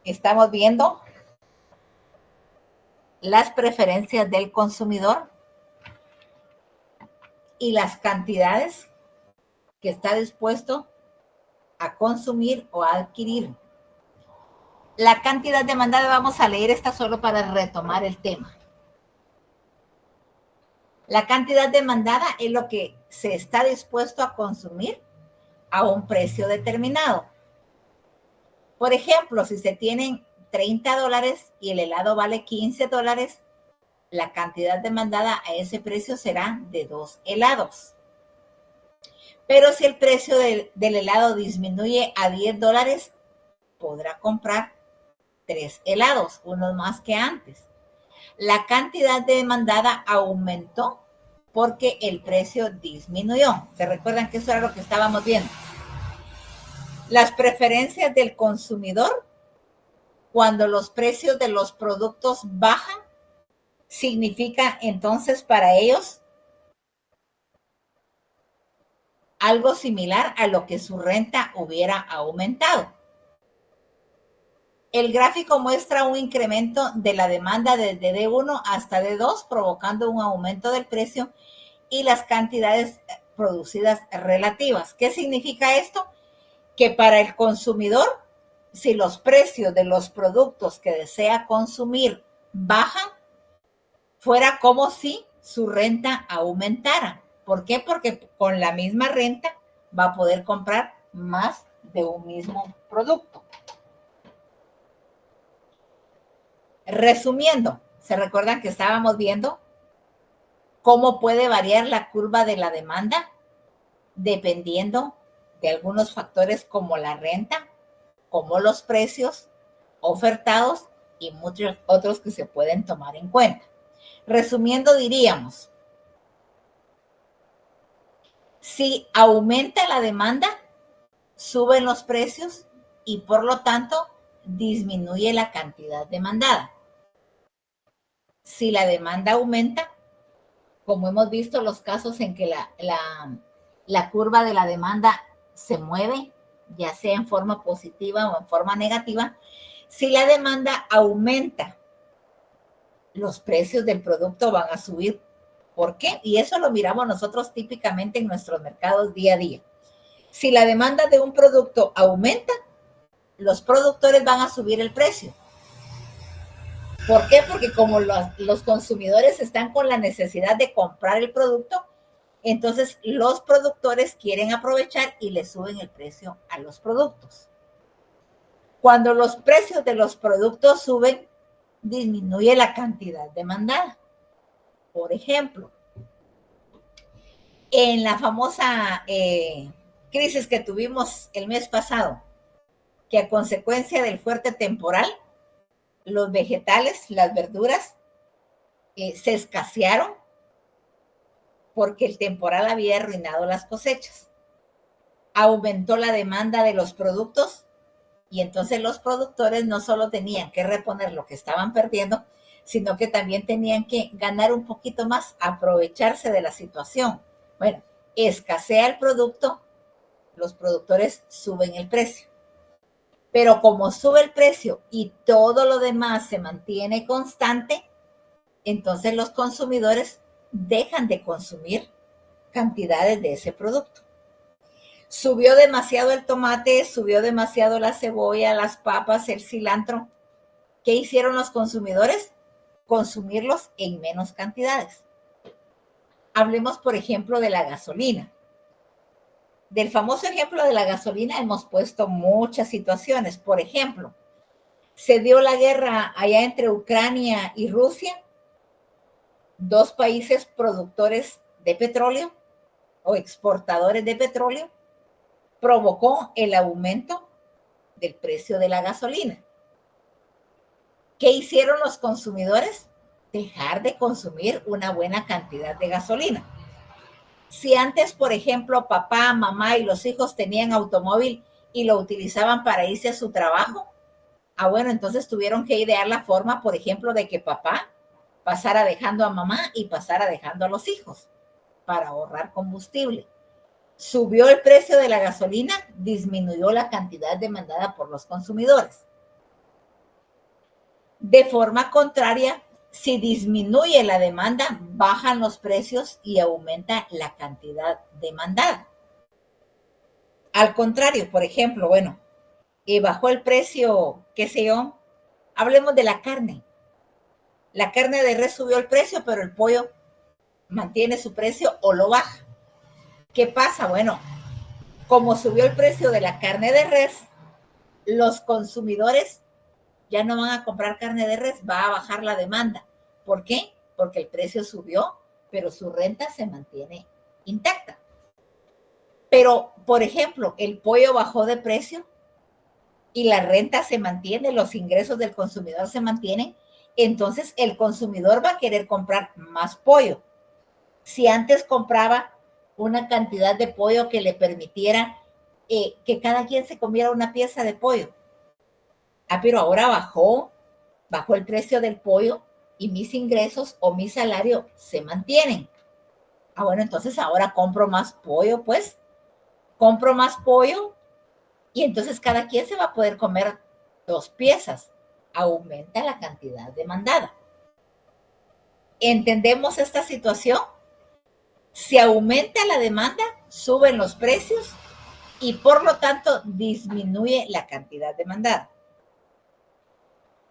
estamos viendo las preferencias del consumidor y las cantidades que está dispuesto a consumir o a adquirir. La cantidad demandada, vamos a leer esta solo para retomar el tema. La cantidad demandada es lo que se está dispuesto a consumir a un precio determinado. Por ejemplo, si se tienen $30 y el helado vale $15, la cantidad demandada a ese precio será de 2 helados. Pero si el precio del helado disminuye a $10, podrá comprar 3 helados, unos más que antes. La cantidad demandada aumentó porque el precio disminuyó. ¿Se recuerdan que eso era lo que estábamos viendo? Las preferencias del consumidor, cuando los precios de los productos bajan, significa entonces para ellos algo similar a lo que su renta hubiera aumentado. El gráfico muestra un incremento de la demanda desde D1 hasta D2, provocando un aumento del precio y las cantidades producidas relativas. ¿Qué significa esto? Que para el consumidor, si los precios de los productos que desea consumir bajan, fuera como si su renta aumentara. ¿Por qué? Porque con la misma renta va a poder comprar más de un mismo producto. Resumiendo, ¿se recuerdan que estábamos viendo cómo puede variar la curva de la demanda dependiendo de algunos factores como la renta, como los precios ofertados y muchos otros que se pueden tomar en cuenta? Resumiendo, diríamos, si aumenta la demanda, suben los precios y por lo tanto disminuye la cantidad demandada. Si la demanda aumenta, como hemos visto los casos en que la curva de la demanda se mueve, ya sea en forma positiva o en forma negativa, si la demanda aumenta, los precios del producto van a subir. ¿Por qué? Y eso lo miramos nosotros típicamente en nuestros mercados día a día. Si la demanda de un producto aumenta, los productores van a subir el precio. ¿Por qué? Porque como los consumidores están con la necesidad de comprar el producto, entonces los productores quieren aprovechar y le suben el precio a los productos. Cuando los precios de los productos suben, disminuye la cantidad demandada. Por ejemplo, en la famosa crisis que tuvimos el mes pasado, que a consecuencia del fuerte temporal, los vegetales, las verduras, se escasearon porque el temporal había arruinado las cosechas. Aumentó la demanda de los productos y entonces los productores no solo tenían que reponer lo que estaban perdiendo, sino que también tenían que ganar un poquito más, aprovecharse de la situación. Bueno, escasea el producto, los productores suben el precio. Pero como sube el precio y todo lo demás se mantiene constante, entonces los consumidores dejan de consumir cantidades de ese producto. Subió demasiado el tomate, subió demasiado la cebolla, las papas, el cilantro. ¿Qué hicieron los consumidores? Consumirlos en menos cantidades. Hablemos, por ejemplo, de la gasolina. Del famoso ejemplo de la gasolina hemos puesto muchas situaciones. Por ejemplo, se dio la guerra allá entre Ucrania y Rusia, dos países productores de petróleo o exportadores de petróleo, provocó el aumento del precio de la gasolina. ¿Qué hicieron los consumidores? Dejar de consumir una buena cantidad de gasolina. Si antes, por ejemplo, papá, mamá y los hijos tenían automóvil y lo utilizaban para irse a su trabajo, bueno, entonces tuvieron que idear la forma, por ejemplo, de que papá pasara dejando a mamá y pasara dejando a los hijos para ahorrar combustible. Subió el precio de la gasolina, disminuyó la cantidad demandada por los consumidores. De forma contraria, si disminuye la demanda, bajan los precios y aumenta la cantidad demandada. Al contrario, por ejemplo, bueno, bajó el precio, qué sé yo, hablemos de la carne. La carne de res subió el precio, pero el pollo mantiene su precio o lo baja. ¿Qué pasa? Bueno, como subió el precio de la carne de res, los consumidores ya no van a comprar carne de res, va a bajar la demanda. ¿Por qué? Porque el precio subió, pero su renta se mantiene intacta. Pero, por ejemplo, el pollo bajó de precio y la renta se mantiene, los ingresos del consumidor se mantienen, entonces el consumidor va a querer comprar más pollo. Si antes compraba una cantidad de pollo que le permitiera que cada quien se comiera una pieza de pollo. Pero ahora bajó el precio del pollo y mis ingresos o mi salario se mantienen. Bueno, entonces ahora compro más pollo, pues. Compro más pollo y entonces cada quien se va a poder comer 2 piezas. Aumenta la cantidad demandada. ¿Entendemos esta situación? Si aumenta la demanda, suben los precios y por lo tanto disminuye la cantidad demandada.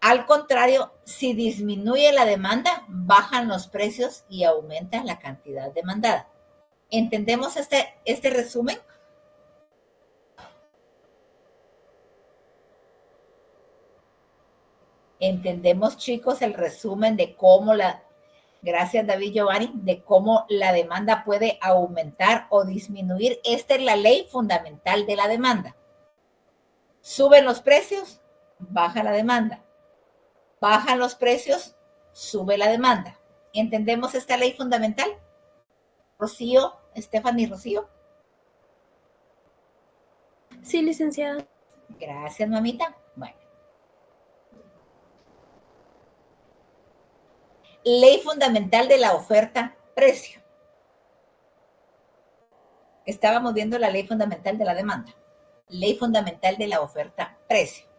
Al contrario, si disminuye la demanda, bajan los precios y aumenta la cantidad demandada. ¿Entendemos este resumen? ¿Entendemos, chicos, el resumen de cómo gracias David Giovanni, de cómo la demanda puede aumentar o disminuir? Esta es la ley fundamental de la demanda. Suben los precios, baja la demanda. Bajan los precios, sube la demanda. ¿Entendemos esta ley fundamental? Rocío, Stephanie, Rocío. Sí, licenciada. Gracias, mamita. Bueno. Ley fundamental de la oferta-precio. Estábamos viendo la ley fundamental de la demanda. Ley fundamental de la oferta-precio.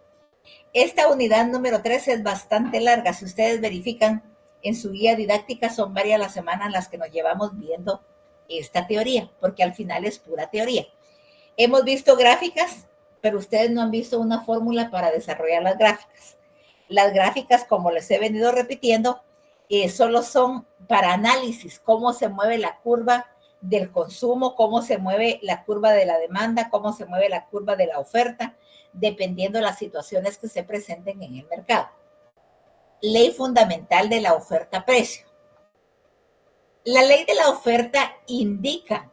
Esta unidad número 3 es bastante larga. Si ustedes verifican en su guía didáctica, son varias las semanas las que nos llevamos viendo esta teoría, porque al final es pura teoría. Hemos visto gráficas, pero ustedes no han visto una fórmula para desarrollar las gráficas. Las gráficas, como les he venido repitiendo, solo son para análisis, cómo se mueve la curva del consumo, cómo se mueve la curva de la demanda, cómo se mueve la curva de la oferta, dependiendo de las situaciones que se presenten en el mercado. Ley fundamental de la oferta-precio. La ley de la oferta indica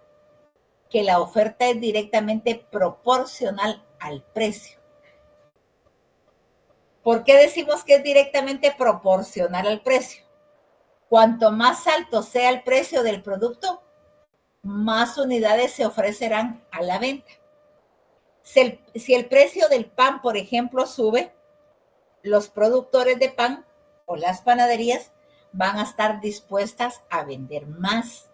que la oferta es directamente proporcional al precio. ¿Por qué decimos que es directamente proporcional al precio? Cuanto más alto sea el precio del producto, más unidades se ofrecerán a la venta. Si el precio del pan, por ejemplo, sube, los productores de pan o las panaderías van a estar dispuestas a vender más.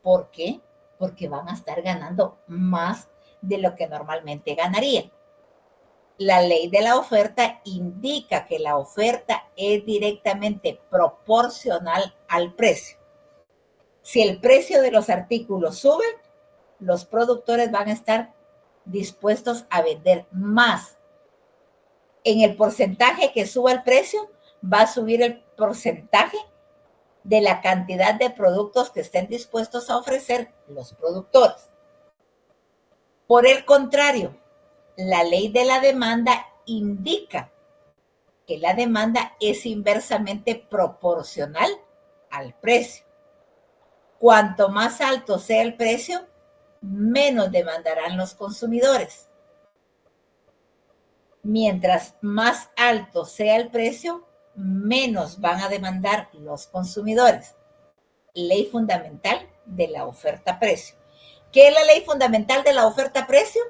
¿Por qué? Porque van a estar ganando más de lo que normalmente ganarían. La ley de la oferta indica que la oferta es directamente proporcional al precio. Si el precio de los artículos sube, los productores van a estar dispuestos a vender más. En el porcentaje que suba el precio, va a subir el porcentaje de la cantidad de productos que estén dispuestos a ofrecer los productores. Por el contrario, la ley de la demanda indica que la demanda es inversamente proporcional al precio. Cuanto más alto sea el precio, menos demandarán los consumidores. Mientras más alto sea el precio, menos van a demandar los consumidores. Ley fundamental de la oferta-precio. ¿Qué es la ley fundamental de la oferta-precio?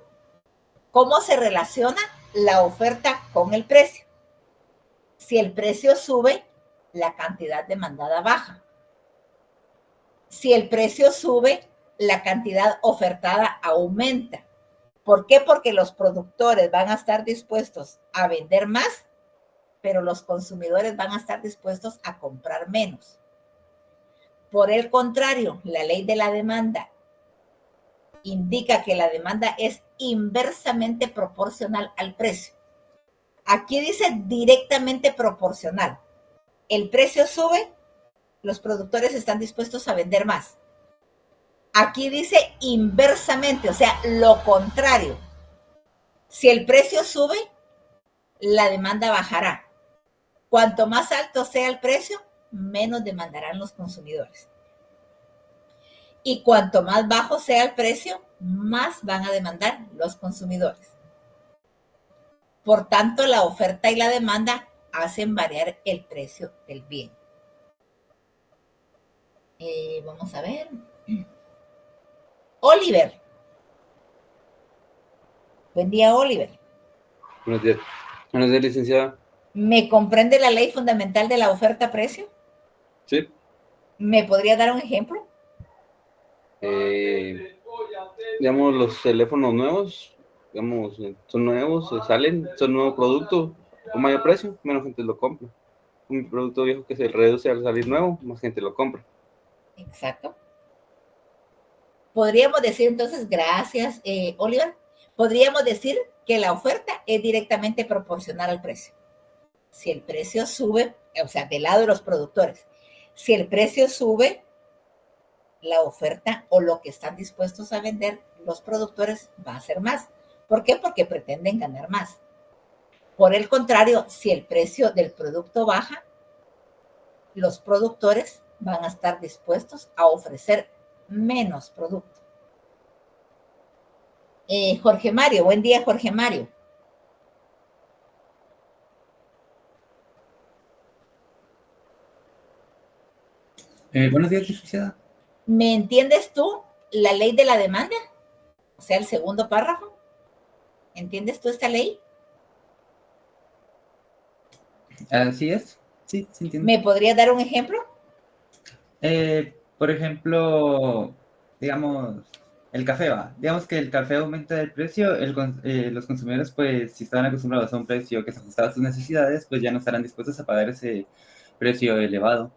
¿Cómo se relaciona la oferta con el precio? Si el precio sube, la cantidad demandada baja. Si el precio sube, la cantidad ofertada aumenta. ¿Por qué? Porque los productores van a estar dispuestos a vender más pero los consumidores van a estar dispuestos a comprar menos. Por el contrario, la ley de la demanda indica que la demanda es inversamente proporcional al precio. Aquí dice directamente proporcional. El precio sube, los productores están dispuestos a vender más. Aquí dice inversamente, o sea, lo contrario. Si el precio sube, la demanda bajará. Cuanto más alto sea el precio, menos demandarán los consumidores. Y cuanto más bajo sea el precio, más van a demandar los consumidores. Por tanto, la oferta y la demanda hacen variar el precio del bien. Vamos a ver. Oliver. Buen día, Oliver. Buenos días. Buenos días, licenciada. ¿Me comprende la ley fundamental de la oferta-precio? Sí. ¿Me podría dar un ejemplo? Digamos, los teléfonos nuevos, digamos, son nuevos, salen, son nuevo producto, con mayor precio, menos gente lo compra. Un producto viejo que se reduce al salir nuevo, más gente lo compra. Exacto. Podríamos decir entonces, gracias, Oliver, podríamos decir que la oferta es directamente proporcional al precio. Si el precio sube, o sea, del lado de los productores, si el precio sube, la oferta o lo que están dispuestos a vender los productores va a ser más. ¿Por qué? Porque pretenden ganar más. Por el contrario, si el precio del producto baja, los productores van a estar dispuestos a ofrecer menos producto. Jorge Mario, buen día, Jorge Mario. Buenos días, licenciada. ¿Me entiendes tú la ley de la demanda? O sea, el segundo párrafo. ¿Entiendes tú esta ley? Así es. Sí, sí entiendo. ¿Me podrías dar un ejemplo? Por ejemplo, digamos, el café va. Digamos que el café aumenta el precio, los consumidores, pues, si estaban acostumbrados a un precio que se ajustaba a sus necesidades, pues ya no estarán dispuestos a pagar ese precio elevado.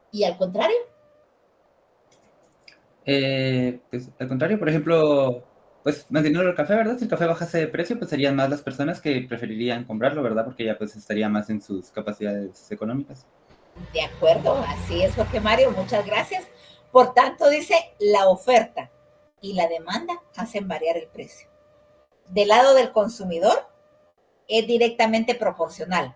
¿Y al contrario? Pues, al contrario, por ejemplo, pues manteniendo el café, ¿verdad? Si el café bajase de precio, pues serían más las personas que preferirían comprarlo, ¿verdad? Porque ya pues estaría más en sus capacidades económicas. De acuerdo, así es, Jorge Mario, muchas gracias. Por tanto, dice, la oferta y la demanda hacen variar el precio. Del lado del consumidor es directamente proporcional.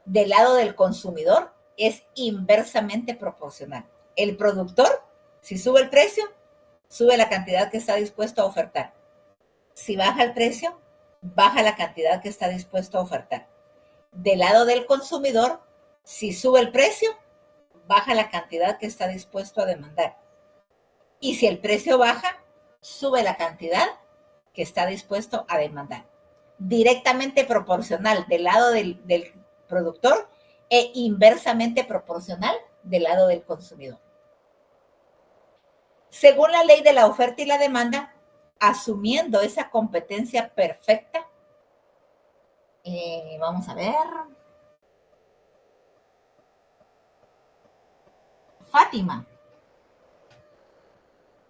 Del lado del consumidor es inversamente proporcional. El productor, si sube el precio, sube la cantidad que está dispuesto a ofertar. Si baja el precio, baja la cantidad que está dispuesto a ofertar. Del lado del consumidor, si sube el precio, baja la cantidad que está dispuesto a demandar. Y si el precio baja, sube la cantidad que está dispuesto a demandar. Directamente proporcional del lado del productor e inversamente proporcional del lado del consumidor. Según la ley de la oferta y la demanda, asumiendo esa competencia perfecta, vamos a ver.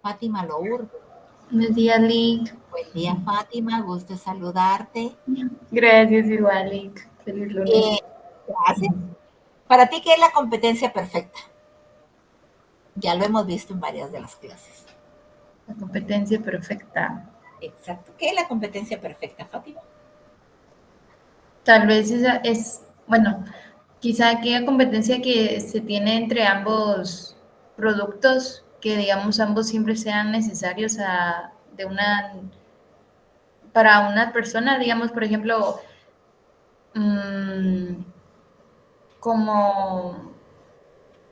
Fátima Lour. Buenos días, Lick. Buen día, Fátima. Gusto saludarte. Gracias, igual, Lick. Feliz lunes. Gracias. Para ti, ¿qué es la competencia perfecta? Ya lo hemos visto en varias de las clases. La competencia perfecta. Exacto. ¿Qué es la competencia perfecta, Fátima? Tal vez esa es, bueno, quizá aquella competencia que se tiene entre ambos productos, que digamos ambos siempre sean necesarios para una persona, digamos, por ejemplo, como,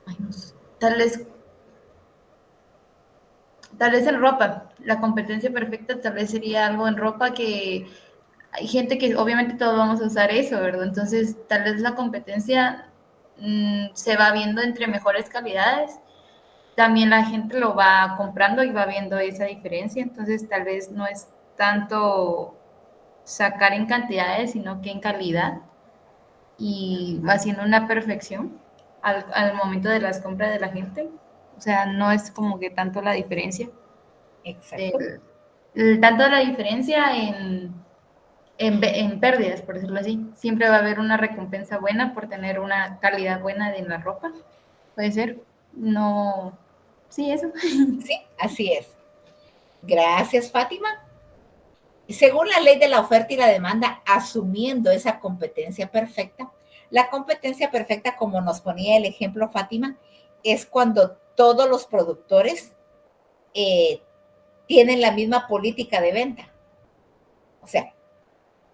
ay, no sé, tal vez en ropa, la competencia perfecta tal vez sería algo en ropa que hay gente que obviamente todos vamos a usar eso, ¿verdad? Entonces tal vez la competencia se va viendo entre mejores calidades, también la gente lo va comprando y va viendo esa diferencia, entonces tal vez no es tanto sacar en cantidades, sino que en calidad y haciendo una perfección al momento de las compras de la gente. O sea, no es como que tanto la diferencia. Exacto. Tanto la diferencia en pérdidas, por decirlo así. Siempre va a haber una recompensa buena por tener una calidad buena de la ropa. Puede ser. No. Sí, eso. Sí, así es. Gracias, Fátima. Según la ley de la oferta y la demanda, asumiendo esa competencia perfecta, la competencia perfecta, como nos ponía el ejemplo Fátima, es cuando todos los productores tienen la misma política de venta. O sea,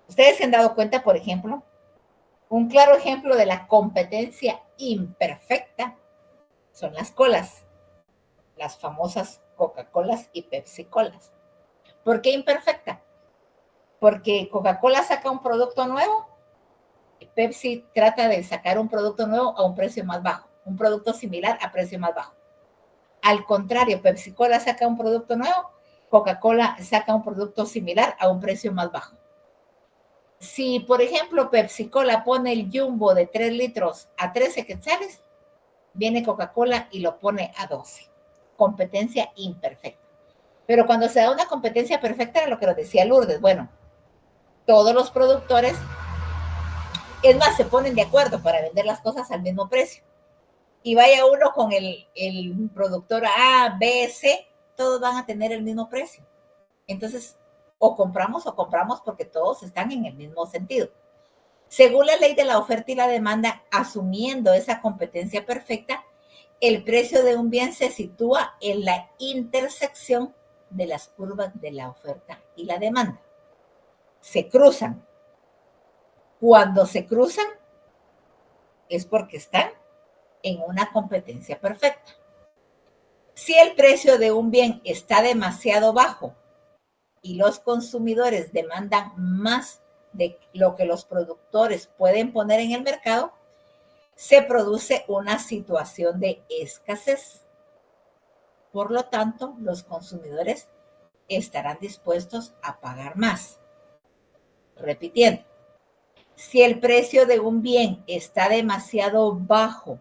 ustedes se han dado cuenta, por ejemplo, un claro ejemplo de la competencia imperfecta son las colas, las famosas Coca-Colas y Pepsi-Colas. ¿Por qué imperfecta? Porque Coca-Cola saca un producto nuevo y Pepsi trata de sacar un producto nuevo a un precio más bajo, un producto similar a precio más bajo. Al contrario, Pepsi-Cola saca un producto nuevo, Coca-Cola saca un producto similar a un precio más bajo. Si, por ejemplo, Pepsi-Cola pone el Jumbo de 3 litros a 13 quetzales, viene Coca-Cola y lo pone a 12. Competencia imperfecta. Pero cuando se da una competencia perfecta, era lo que nos decía Lourdes. Bueno, todos los productores, es más, se ponen de acuerdo para vender las cosas al mismo precio. Y vaya uno con el productor A, B, C, todos van a tener el mismo precio. Entonces, o compramos porque todos están en el mismo sentido. Según la ley de la oferta y la demanda, asumiendo esa competencia perfecta, el precio de un bien se sitúa en la intersección de las curvas de la oferta y la demanda. Se cruzan. Cuando se cruzan, es porque están en una competencia perfecta. Si el precio de un bien está demasiado bajo y los consumidores demandan más de lo que los productores pueden poner en el mercado, se produce una situación de escasez. Por lo tanto, los consumidores estarán dispuestos a pagar más. Repitiendo, si el precio de un bien está demasiado bajo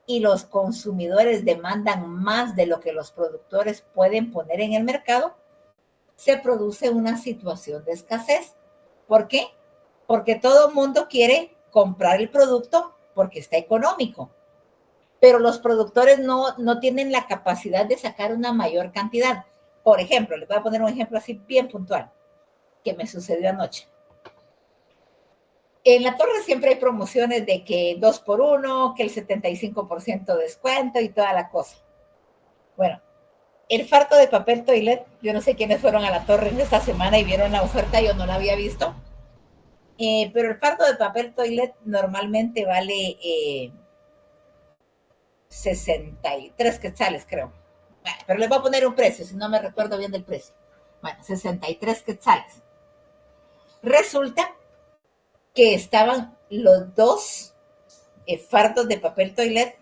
y los consumidores demandan más de lo que los productores pueden poner en el mercado, se produce una situación de escasez. ¿Por qué? Porque todo el mundo quiere comprar el producto porque está económico, pero los productores no tienen la capacidad de sacar una mayor cantidad. Por ejemplo, les voy a poner un ejemplo así bien puntual que me sucedió anoche. En la torre siempre hay promociones de que 2 por 1, que el 75% de descuento y toda la cosa. Bueno, el fardo de papel toilet, yo no sé quiénes fueron a la torre en esta semana y vieron la oferta, yo no la había visto. Pero el fardo de papel toilet normalmente vale 63 quetzales, creo. Bueno, pero les voy a poner un precio, si no me recuerdo bien del precio. Bueno, 63 quetzales. Resulta que estaban los dos fardos de papel toilet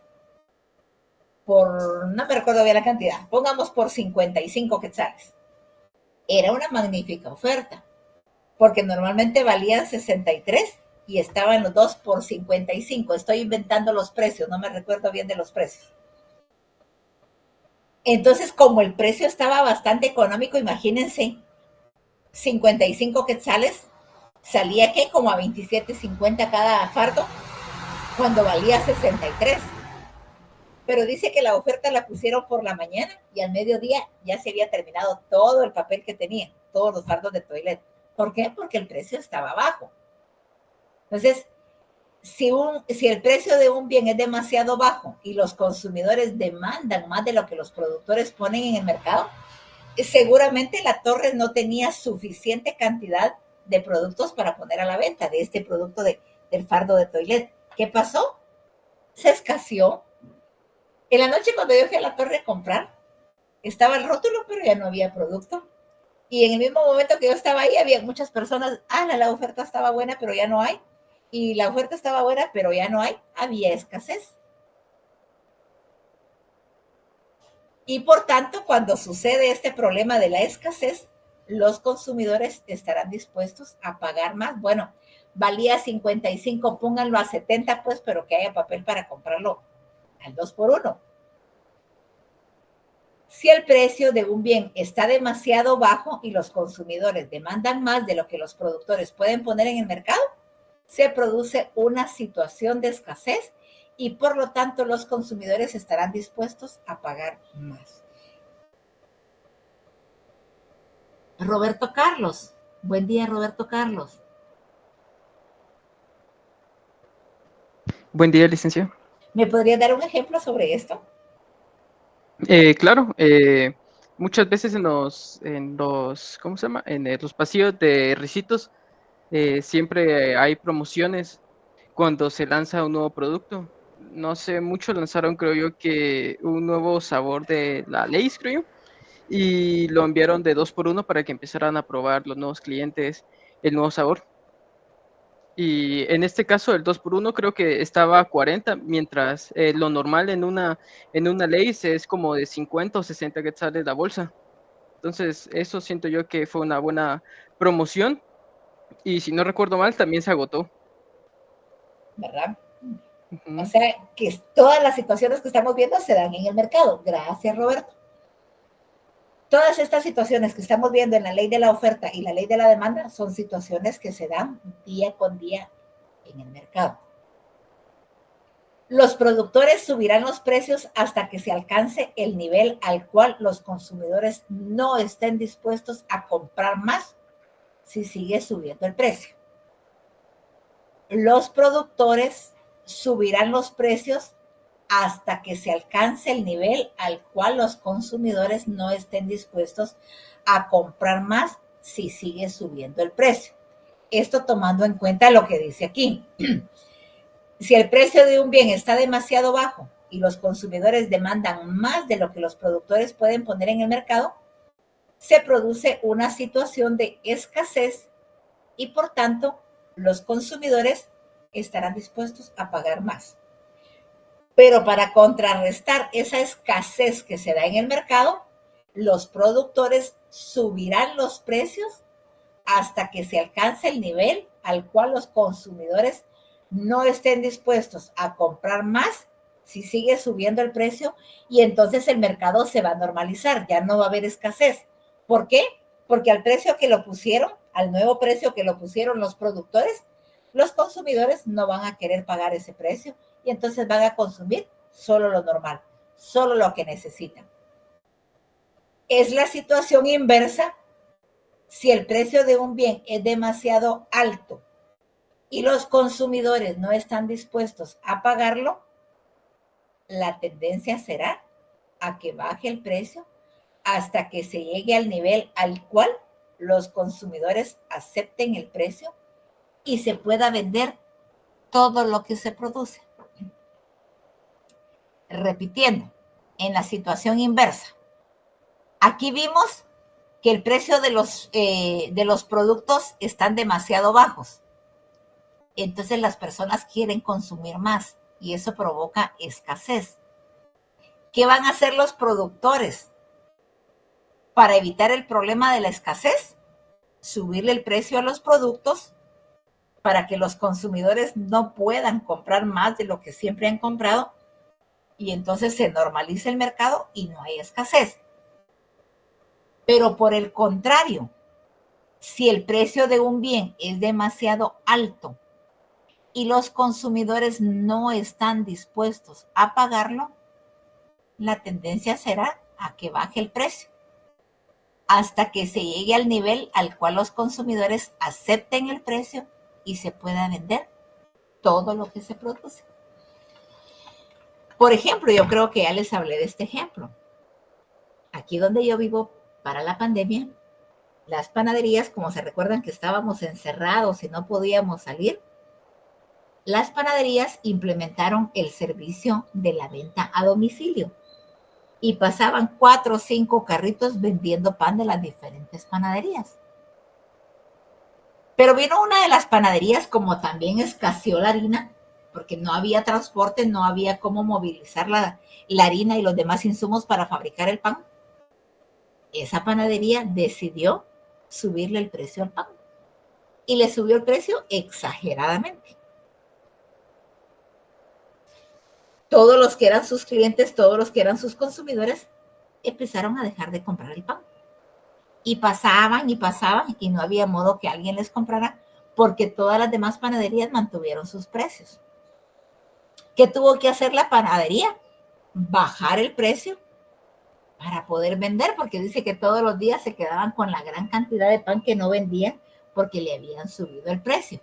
por, no me recuerdo bien la cantidad, pongamos por 55 quetzales. Era una magnífica oferta, porque normalmente valían 63 y estaban los dos por 55. Estoy inventando los precios, no me recuerdo bien de los precios. Entonces, como el precio estaba bastante económico, imagínense, 55 quetzales, salía que como a 27.50 cada fardo, cuando valía 63. Pero dice que la oferta la pusieron por la mañana y al mediodía ya se había terminado todo el papel que tenía, todos los fardos de toilet. ¿Por qué? Porque el precio estaba bajo. Entonces, si el precio de un bien es demasiado bajo y los consumidores demandan más de lo que los productores ponen en el mercado, seguramente la torre no tenía suficiente cantidad de productos para poner a la venta de este producto del fardo de toilet. ¿Qué pasó? Se escaseó. En la noche cuando yo fui a la torre a comprar, estaba el rótulo, pero ya no había producto. Y en el mismo momento que yo estaba ahí, había muchas personas, la oferta estaba buena, pero ya no hay. Y la oferta estaba buena, pero ya no hay. Había escasez. Y por tanto, cuando sucede este problema de la escasez, los consumidores estarán dispuestos a pagar más. Bueno, valía 55, pónganlo a 70, pues, pero que haya papel para comprarlo al 2 por 1. Si el precio de un bien está demasiado bajo y los consumidores demandan más de lo que los productores pueden poner en el mercado, se produce una situación de escasez y por lo tanto los consumidores estarán dispuestos a pagar más. Roberto Carlos. Buen día, Roberto Carlos. Buen día, licenciado. ¿Me podría dar un ejemplo sobre esto? Claro, muchas veces en los, ¿cómo se llama? Los pasillos de risitos siempre hay promociones cuando se lanza un nuevo producto. No sé, muchos lanzaron, creo yo, que un nuevo sabor de la Lay's, creo yo, y lo enviaron de 2 por 1 para que empezaran a probar los nuevos clientes el nuevo sabor. Y en este caso el 2 por 1 creo que estaba a 40, mientras lo normal en una Lay's es como de 50 o 60 quetzales la bolsa. Entonces eso siento yo que fue una buena promoción y si no recuerdo mal también se agotó. ¿Verdad? Ujú. O sea, que todas las situaciones que estamos viendo se dan en el mercado. Gracias, Roberto. Todas estas situaciones que estamos viendo en la ley de la oferta y la ley de la demanda son situaciones que se dan día con día en el mercado. Los productores subirán los precios hasta que se alcance el nivel al cual los consumidores no estén dispuestos a comprar más si sigue subiendo el precio. Los productores subirán los precios hasta que se alcance el nivel al cual los consumidores no estén dispuestos a comprar más si sigue subiendo el precio. Esto tomando en cuenta lo que dice aquí. Si el precio de un bien está demasiado bajo y los consumidores demandan más de lo que los productores pueden poner en el mercado, se produce una situación de escasez y por tanto los consumidores estarán dispuestos a pagar más. Pero para contrarrestar esa escasez que se da en el mercado, los productores subirán los precios hasta que se alcance el nivel al cual los consumidores no estén dispuestos a comprar más si sigue subiendo el precio y entonces el mercado se va a normalizar, ya no va a haber escasez. ¿Por qué? Porque al precio que lo pusieron, al nuevo precio que lo pusieron los productores, los consumidores no van a querer pagar ese precio y entonces van a consumir solo lo normal, solo lo que necesitan. Es la situación inversa si el precio de un bien es demasiado alto y los consumidores no están dispuestos a pagarlo, la tendencia será a que baje el precio hasta que se llegue al nivel al cual los consumidores acepten el precio y se pueda vender todo lo que se produce. Repitiendo, en la situación inversa, aquí vimos que el precio de los productos están demasiado bajos. Entonces las personas quieren consumir más y eso provoca escasez. ¿Qué van a hacer los productores para evitar el problema de la escasez? Subirle el precio a los productos para que los consumidores no puedan comprar más de lo que siempre han comprado y entonces se normaliza el mercado y no hay escasez. Pero por el contrario, si el precio de un bien es demasiado alto y los consumidores no están dispuestos a pagarlo, la tendencia será a que baje el precio hasta que se llegue al nivel al cual los consumidores acepten el precio y se pueda vender todo lo que se produce. Por ejemplo, yo creo que ya les hablé de este ejemplo. Aquí donde yo vivo, para la pandemia, las panaderías, como se recuerdan que estábamos encerrados y no podíamos salir, las panaderías implementaron el servicio de la venta a domicilio y pasaban 4 o 5 carritos vendiendo pan de las diferentes panaderías. Pero vino una de las panaderías, como también escaseó la harina, porque no había transporte, no había cómo movilizar la harina y los demás insumos para fabricar el pan. Esa panadería decidió subirle el precio al pan. Y le subió el precio exageradamente. Todos los que eran sus clientes, todos los que eran sus consumidores, empezaron a dejar de comprar el pan. Y pasaban y no había modo que alguien les comprara porque todas las demás panaderías mantuvieron sus precios. ¿Qué tuvo que hacer la panadería? Bajar el precio para poder vender, porque dice que todos los días se quedaban con la gran cantidad de pan que no vendían porque le habían subido el precio.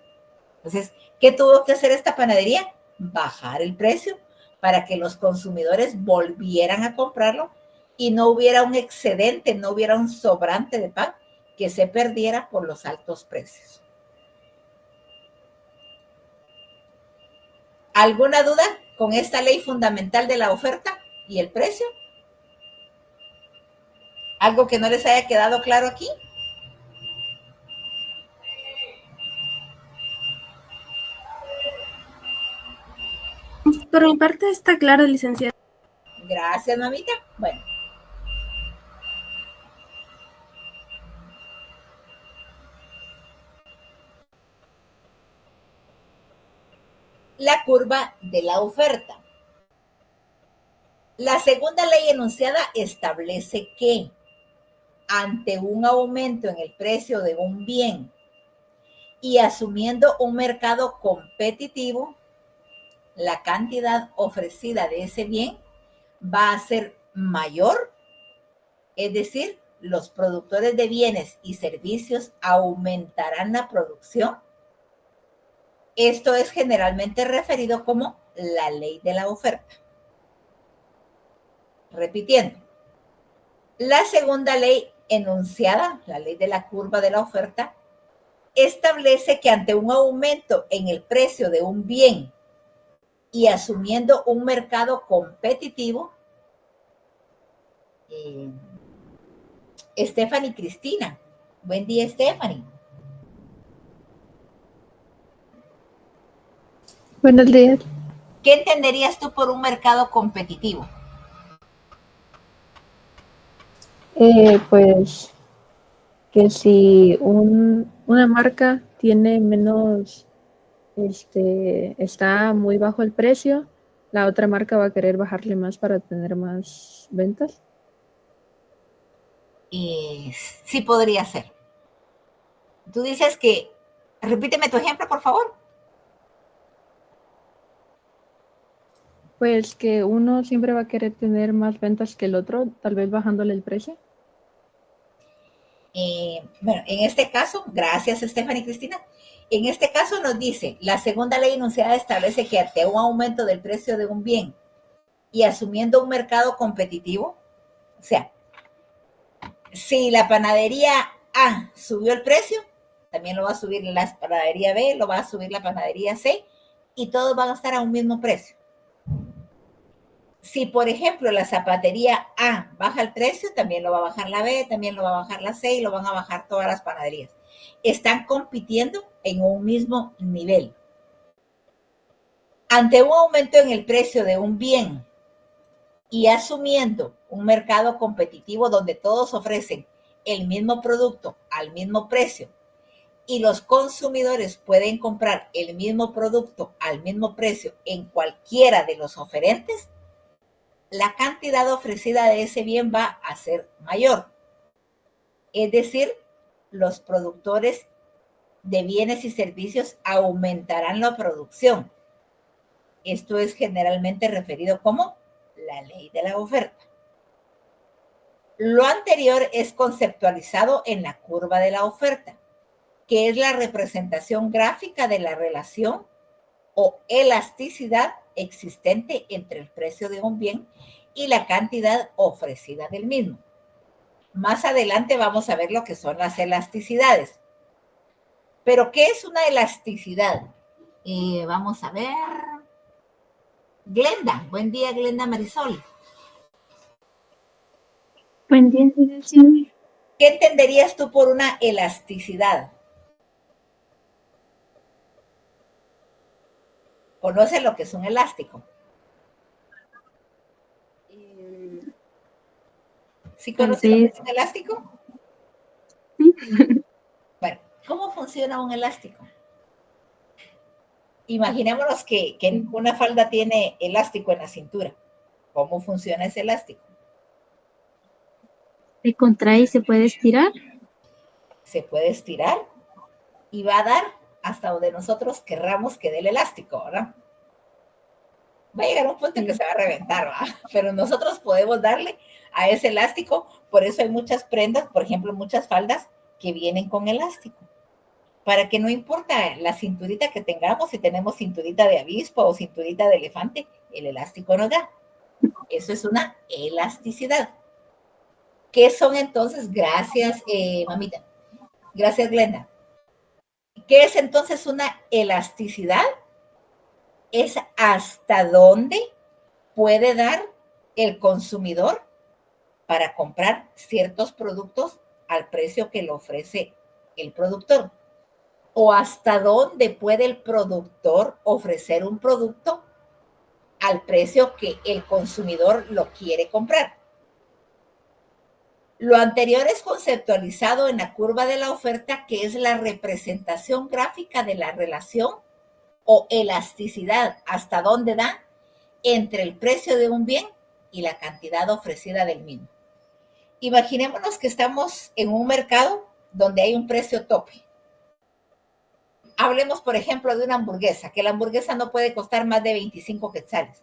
Entonces, ¿qué tuvo que hacer esta panadería? Bajar el precio para que los consumidores volvieran a comprarlo y no hubiera un excedente, no hubiera un sobrante de pan que se perdiera por los altos precios. ¿Alguna duda con esta ley fundamental de la oferta y el precio? ¿Algo que no les haya quedado claro aquí? Por mi parte está claro, licenciada. Gracias, mamita. Bueno. La curva de la oferta. La segunda ley enunciada establece que ante un aumento en el precio de un bien y asumiendo un mercado competitivo, la cantidad ofrecida de ese bien va a ser mayor, es decir, los productores de bienes y servicios aumentarán la producción. Esto es generalmente referido como la ley de la oferta. Repitiendo, la segunda ley enunciada, la ley de la curva de la oferta, establece que ante un aumento en el precio de un bien y asumiendo un mercado competitivo, Stephanie Cristina. Buen día, Stephanie. Buenos días. ¿Qué entenderías tú por un mercado competitivo? Pues que si una marca tiene menos, está muy bajo el precio, la otra marca va a querer bajarle más para tener más ventas. Sí podría ser. Tú dices que, repíteme tu ejemplo, por favor. Pues que uno siempre va a querer tener más ventas que el otro, tal vez bajándole el precio. Bueno, en este caso, gracias Stephanie Cristina, en este caso nos dice, la segunda ley enunciada establece que ante un aumento del precio de un bien y asumiendo un mercado competitivo, o sea, si la panadería A subió el precio, también lo va a subir la panadería B, lo va a subir la panadería C y todos van a estar a un mismo precio. Si, por ejemplo, la zapatería A baja el precio, también lo va a bajar la B, también lo va a bajar la C y lo van a bajar todas las panaderías. Están compitiendo en un mismo nivel. Ante un aumento en el precio de un bien y asumiendo un mercado competitivo donde todos ofrecen el mismo producto al mismo precio y los consumidores pueden comprar el mismo producto al mismo precio en cualquiera de los oferentes, la cantidad ofrecida de ese bien va a ser mayor. Es decir, los productores de bienes y servicios aumentarán la producción. Esto es generalmente referido como la ley de la oferta. Lo anterior es conceptualizado en la curva de la oferta, que es la representación gráfica de la relación o elasticidad existente entre el precio de un bien y la cantidad ofrecida del mismo. Más adelante vamos a ver lo que son las elasticidades. ¿Pero qué es una elasticidad? Vamos a ver. Glenda, buen día, Glenda Marisol. Buen día, licenciada. ¿Qué entenderías tú por una elasticidad? ¿Conoces lo que es un elástico? ¿Sí conoces lo que es un elástico? Sí. Bueno, ¿cómo funciona un elástico? Imaginémonos que una falda tiene elástico en la cintura. ¿Cómo funciona ese elástico? Se contrae y se puede estirar. Se puede estirar y va a dar hasta donde nosotros querramos que dé el elástico, ¿verdad? Va a llegar un punto en que se va a reventar, ¿verdad? Pero nosotros podemos darle a ese elástico, por eso hay muchas prendas, por ejemplo, muchas faldas que vienen con elástico, para que no importa la cinturita que tengamos, si tenemos cinturita de avispa o cinturita de elefante, el elástico nos da. Eso es una elasticidad. ¿Qué son entonces? Gracias, mamita. Gracias, Glenda. ¿Qué es entonces una elasticidad? Es hasta dónde puede dar el consumidor para comprar ciertos productos al precio que le ofrece el productor. O hasta dónde puede el productor ofrecer un producto al precio que el consumidor lo quiere comprar. Lo anterior es conceptualizado en la curva de la oferta, que es la representación gráfica de la relación o elasticidad, hasta dónde da entre el precio de un bien y la cantidad ofrecida del mismo. Imaginémonos que estamos en un mercado donde hay un precio tope. Hablemos, por ejemplo, de una hamburguesa, que la hamburguesa no puede costar más de 25 quetzales.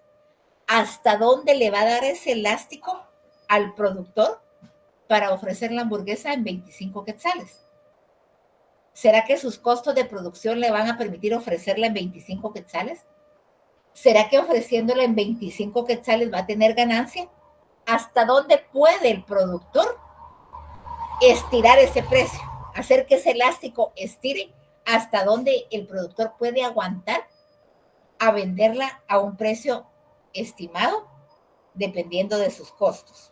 ¿Hasta dónde le va a dar ese elástico al productor para ofrecer la hamburguesa en 25 quetzales? ¿Será que sus costos de producción le van a permitir ofrecerla en 25 quetzales? ¿Será que ofreciéndola en 25 quetzales va a tener ganancia? ¿Hasta dónde puede el productor estirar ese precio? Hacer que ese elástico estire hasta dónde el productor puede aguantar a venderla a un precio estimado dependiendo de sus costos.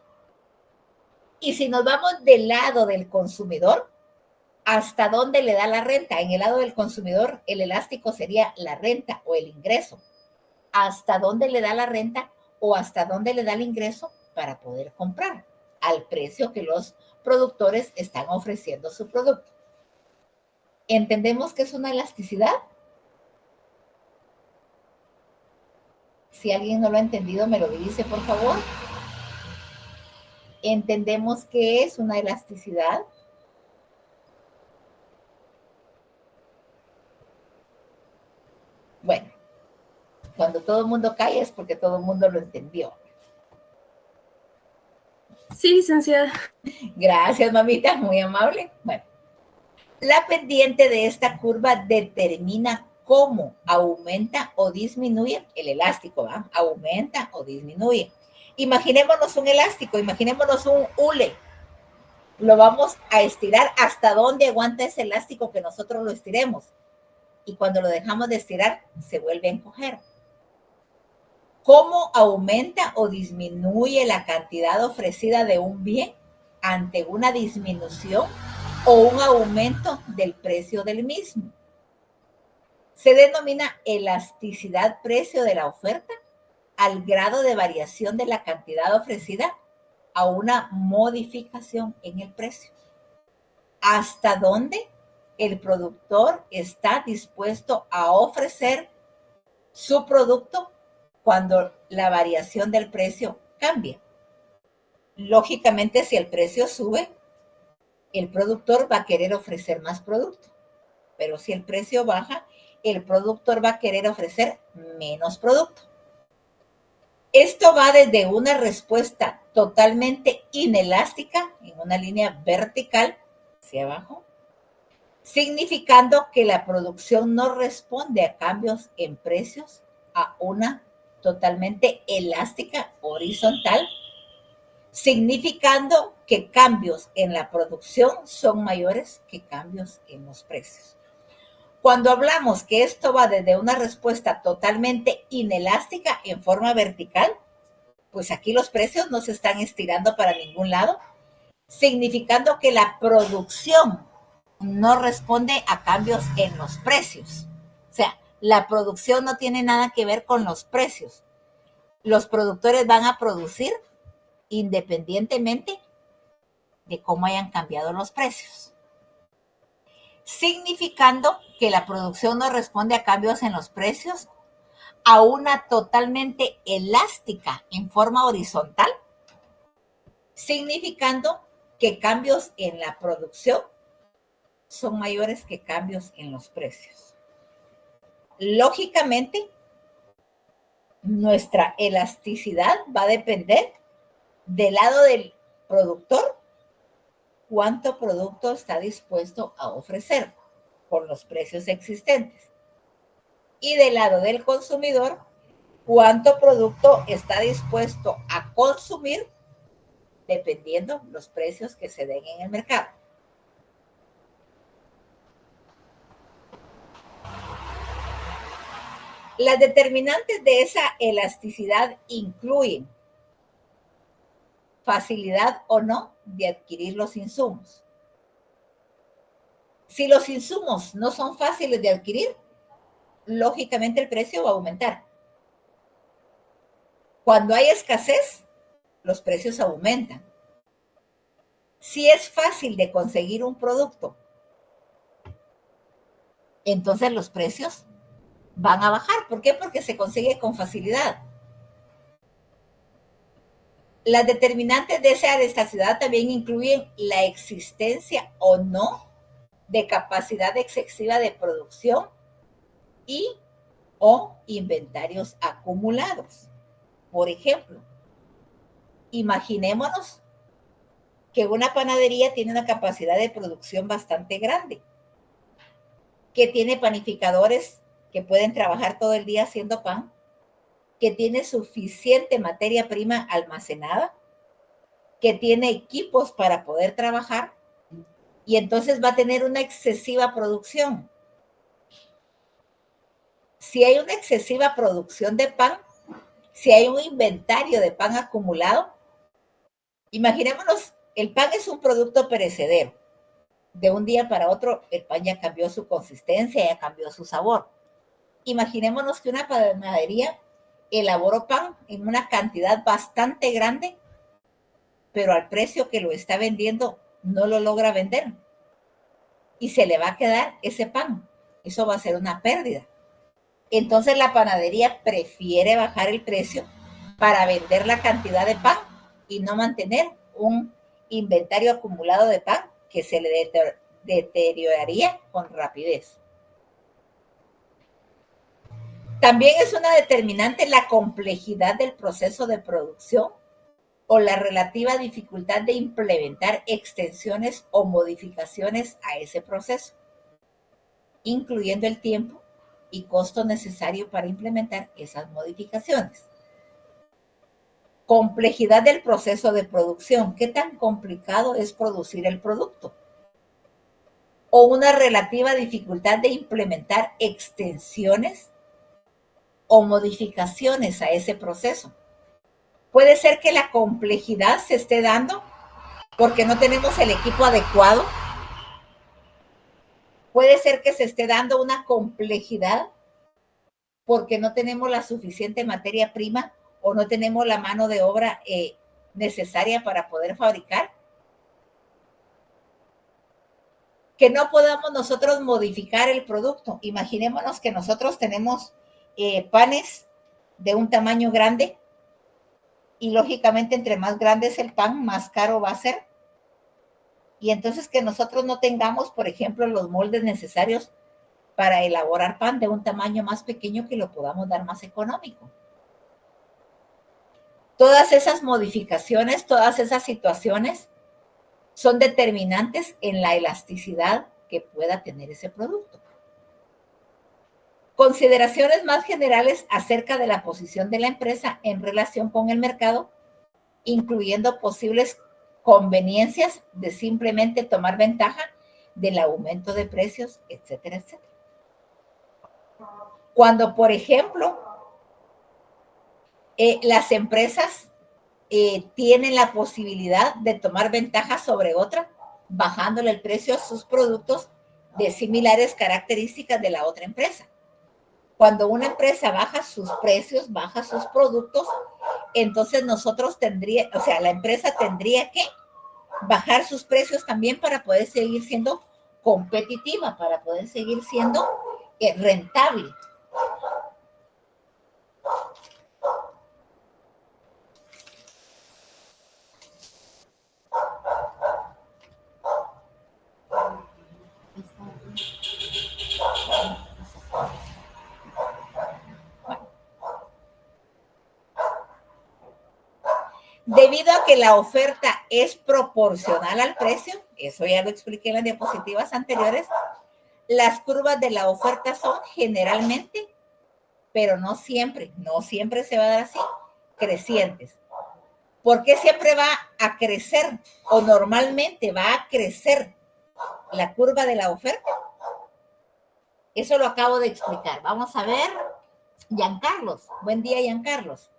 Y si nos vamos del lado del consumidor, ¿hasta dónde le da la renta? En el lado del consumidor, el elástico sería la renta o el ingreso. ¿Hasta dónde le da la renta o hasta dónde le da el ingreso para poder comprar al precio que los productores están ofreciendo su producto? ¿Entendemos que es una elasticidad? Si alguien no lo ha entendido, me lo dice, por favor. ¿Entendemos qué es una elasticidad? Bueno, cuando todo el mundo calla es porque todo el mundo lo entendió. Sí, licenciada. Gracias, mamita, muy amable. Bueno, la pendiente de esta curva determina cómo aumenta o disminuye el elástico, ¿verdad? Aumenta o disminuye. Imaginémonos un elástico, imaginémonos un hule. Lo vamos a estirar hasta donde aguanta ese elástico que nosotros lo estiremos. Y cuando lo dejamos de estirar, se vuelve a encoger. ¿Cómo aumenta o disminuye la cantidad ofrecida de un bien ante una disminución o un aumento del precio del mismo? Se denomina elasticidad precio de la oferta al grado de variación de la cantidad ofrecida a una modificación en el precio. ¿Hasta dónde el productor está dispuesto a ofrecer su producto cuando la variación del precio cambia? Lógicamente, si el precio sube, el productor va a querer ofrecer más producto. Pero si el precio baja, el productor va a querer ofrecer menos producto. Esto va desde una respuesta totalmente inelástica, en una línea vertical hacia abajo, significando que la producción no responde a cambios en precios, a una totalmente elástica horizontal, significando que cambios en la producción son mayores que cambios en los precios. Cuando hablamos que esto va desde una respuesta totalmente inelástica en forma vertical, pues aquí los precios no se están estirando para ningún lado, significando que la producción no responde a cambios en los precios. O sea, la producción no tiene nada que ver con los precios. Los productores van a producir independientemente de cómo hayan cambiado los precios. significando que la producción no responde a cambios en los precios, a una totalmente elástica en forma horizontal, significando que cambios en la producción son mayores que cambios en los precios. Lógicamente, nuestra elasticidad va a depender del lado del productor, cuánto producto está dispuesto a ofrecer por los precios existentes. Y del lado del consumidor, cuánto producto está dispuesto a consumir dependiendo los precios que se den en el mercado. Las determinantes de esa elasticidad incluyen facilidad o no de adquirir los insumos. Si los insumos no son fáciles de adquirir, lógicamente el precio va a aumentar. Cuando hay escasez, los precios aumentan. Si es fácil de conseguir un producto, entonces los precios van a bajar. ¿Por qué? Porque se consigue con facilidad. Las determinantes de esa elasticidad también incluyen la existencia o no de capacidad excesiva de producción y o inventarios acumulados. Por ejemplo, imaginémonos que una panadería tiene una capacidad de producción bastante grande, que tiene panificadores que pueden trabajar todo el día haciendo pan, que tiene suficiente materia prima almacenada, que tiene equipos para poder trabajar, y entonces va a tener una excesiva producción. Si hay una excesiva producción de pan, si hay un inventario de pan acumulado, imaginémonos, el pan es un producto perecedero. De un día para otro, el pan ya cambió su consistencia, ya cambió su sabor. Imaginémonos que una panadería elaboró pan en una cantidad bastante grande, pero al precio que lo está vendiendo no lo logra vender. Y se le va a quedar ese pan. Eso va a ser una pérdida. Entonces la panadería prefiere bajar el precio para vender la cantidad de pan y no mantener un inventario acumulado de pan que se le deterioraría con rapidez. También es una determinante la complejidad del proceso de producción o la relativa dificultad de implementar extensiones o modificaciones a ese proceso, incluyendo el tiempo y costo necesario para implementar esas modificaciones. Complejidad del proceso de producción. ¿Qué tan complicado es producir el producto? O una relativa dificultad de implementar extensiones o modificaciones a ese proceso. Puede ser que la complejidad se esté dando porque no tenemos el equipo adecuado. Puede ser que se esté dando una complejidad porque no tenemos la suficiente materia prima o no tenemos la mano de obra necesaria para poder fabricar. Que no podamos nosotros modificar el producto. Imaginémonos que nosotros tenemos panes de un tamaño grande y lógicamente entre más grande es el pan, más caro va a ser. Y entonces que nosotros no tengamos, por ejemplo, los moldes necesarios para elaborar pan de un tamaño más pequeño que lo podamos dar más económico. Todas esas modificaciones, todas esas situaciones son determinantes en la elasticidad que pueda tener ese producto. Consideraciones más generales acerca de la posición de la empresa en relación con el mercado, incluyendo posibles conveniencias de simplemente tomar ventaja del aumento de precios, etcétera, etcétera. Cuando, por ejemplo, las empresas tienen la posibilidad de tomar ventaja sobre otra, bajándole el precio a sus productos de similares características de la otra empresa. Cuando una empresa baja sus precios, baja sus productos, entonces la empresa tendría que bajar sus precios también para poder seguir siendo competitiva para poder seguir siendo rentable. Debido a que la oferta es proporcional al precio, eso ya lo expliqué en las diapositivas anteriores, las curvas de la oferta son generalmente, pero no siempre se va a dar así, crecientes. ¿Por qué siempre va a crecer o normalmente va a crecer la curva de la oferta? Eso lo acabo de explicar. Vamos a ver, Giancarlos. Buen día, Giancarlos.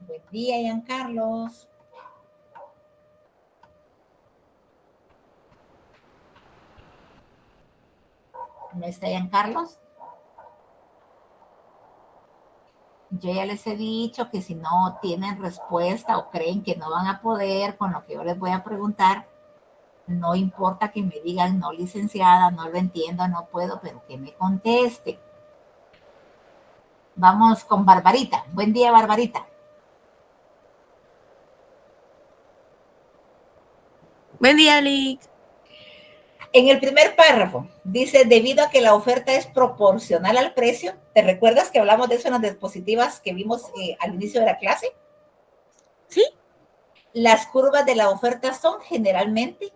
Buen día, Giancarlos. ¿No está Giancarlos? Yo ya les he dicho que si no tienen respuesta o creen que no van a poder con lo que yo les voy a preguntar, no importa que me digan, no, licenciada, no lo entiendo, no puedo, pero que me conteste. Vamos con Barbarita. Buen día, Barbarita. Buen día, Lick. En el primer párrafo dice, debido a que la oferta es proporcional al precio, ¿te recuerdas que hablamos de eso en las diapositivas que vimos al inicio de la clase? Sí. Las curvas de la oferta son generalmente,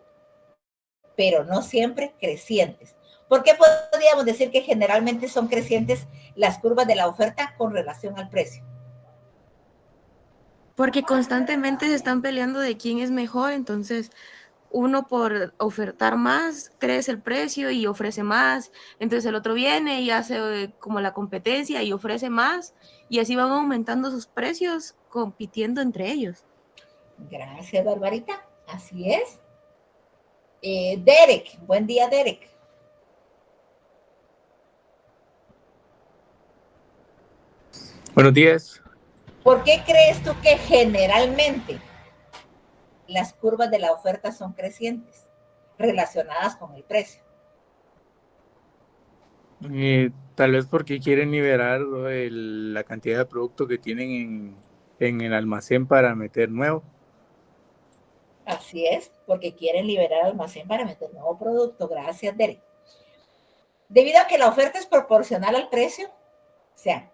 pero no siempre, crecientes. ¿Por qué podríamos decir que generalmente son crecientes las curvas de la oferta con relación al precio? Porque constantemente se están peleando de quién es mejor, entonces uno por ofertar más crece el precio y ofrece más, entonces el otro viene y hace como la competencia y ofrece más y así van aumentando sus precios compitiendo entre ellos. Gracias, Barbarita. Así es. Derek, buen día, Derek. Buenos días. ¿Por qué crees tú que generalmente las curvas de la oferta son crecientes relacionadas con el precio? Tal vez porque quieren liberar la cantidad de producto que tienen en el almacén para meter nuevo. Así es, porque quieren liberar almacén para meter nuevo producto. Gracias, Derek. Debido a que la oferta es proporcional al precio, o sea,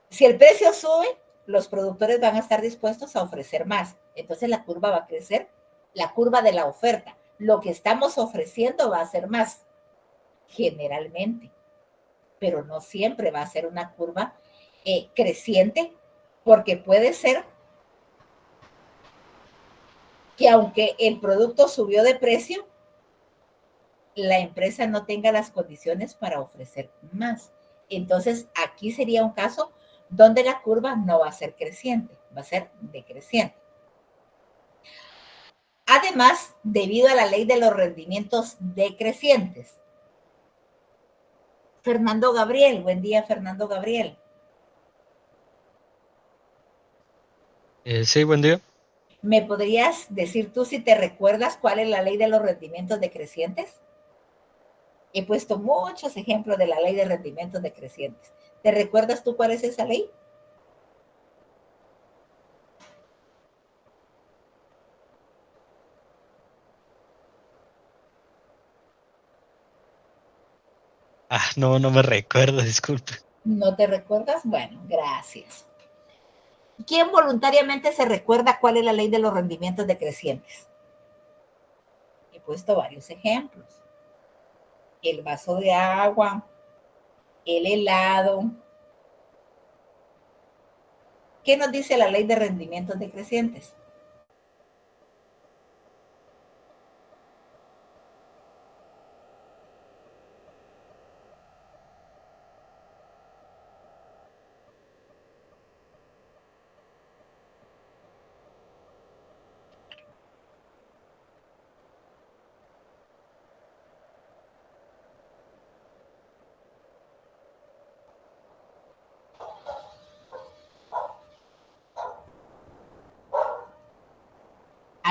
si el precio sube, los productores van a estar dispuestos a ofrecer más. Entonces la curva va a crecer, la curva de la oferta. Lo que estamos ofreciendo va a ser más, generalmente, pero no siempre va a ser una curva creciente, porque puede ser que aunque el producto subió de precio, la empresa no tenga las condiciones para ofrecer más. Entonces, aquí sería un caso donde la curva no va a ser creciente, va a ser decreciente. Además, debido a la ley de los rendimientos decrecientes. Fernando Gabriel, buen día, Fernando Gabriel. Sí, buen día. ¿Me podrías decir tú si te recuerdas cuál es la ley de los rendimientos decrecientes? He puesto muchos ejemplos de la ley de rendimientos decrecientes. ¿Te recuerdas tú cuál es esa ley? No, no me recuerdo, disculpe. ¿No te recuerdas? Bueno, gracias. ¿Quién voluntariamente se recuerda cuál es la ley de los rendimientos decrecientes? He puesto varios ejemplos. El vaso de agua, el helado. ¿Qué nos dice la ley de rendimientos decrecientes?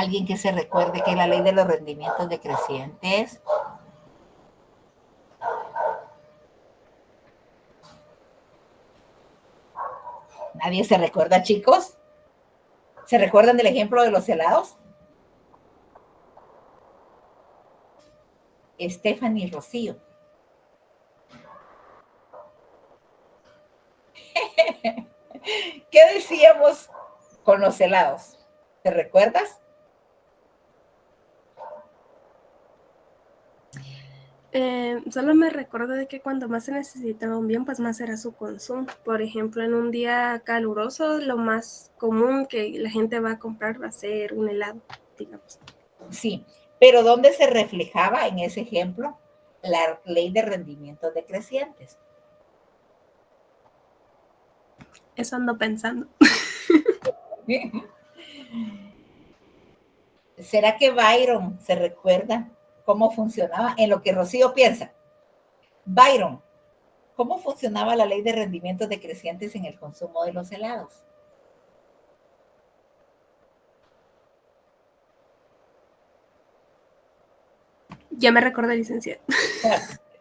Alguien que se recuerde que la ley de los rendimientos decrecientes. ¿Nadie se recuerda, chicos? ¿Se recuerdan del ejemplo de los helados? Stephanie y Rocío. ¿Qué decíamos con los helados? ¿Te recuerdas? Solo me recuerdo de que cuando más se necesitaba un bien, pues más era su consumo. Por ejemplo, en un día caluroso, lo más común que la gente va a comprar va a ser un helado, digamos. Sí, pero ¿dónde se reflejaba en ese ejemplo la ley de rendimientos decrecientes? Eso ando pensando. ¿Será que Byron se recuerda cómo funcionaba en lo que Rocío piensa? Byron, ¿cómo funcionaba la ley de rendimientos decrecientes en el consumo de los helados? Ya me recordé, licenciada.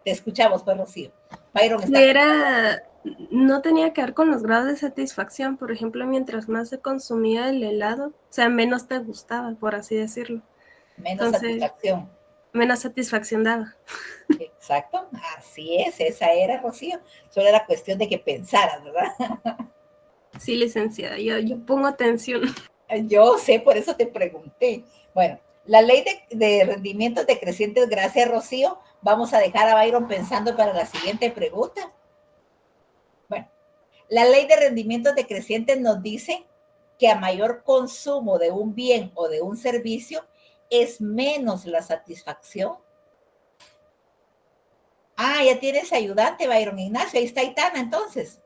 Te escuchamos, pues, Rocío. Byron está... No tenía que ver con los grados de satisfacción. Por ejemplo, mientras más se consumía el helado, o sea, menos te gustaba, por así decirlo. Menos satisfacción. Menos satisfacción daba. Exacto, así es, esa era, Rocío. Solo era cuestión de que pensaras, ¿verdad? Sí, licenciada, yo pongo atención. Yo sé, por eso te pregunté. Bueno, la ley de rendimientos decrecientes, gracias, Rocío. Vamos a dejar a Byron pensando para la siguiente pregunta. Bueno, la ley de rendimientos decrecientes nos dice que a mayor consumo de un bien o de un servicio es menos la satisfacción. Ah, ya tienes ayudante, Byron Ignacio. Ahí está Aitana, entonces.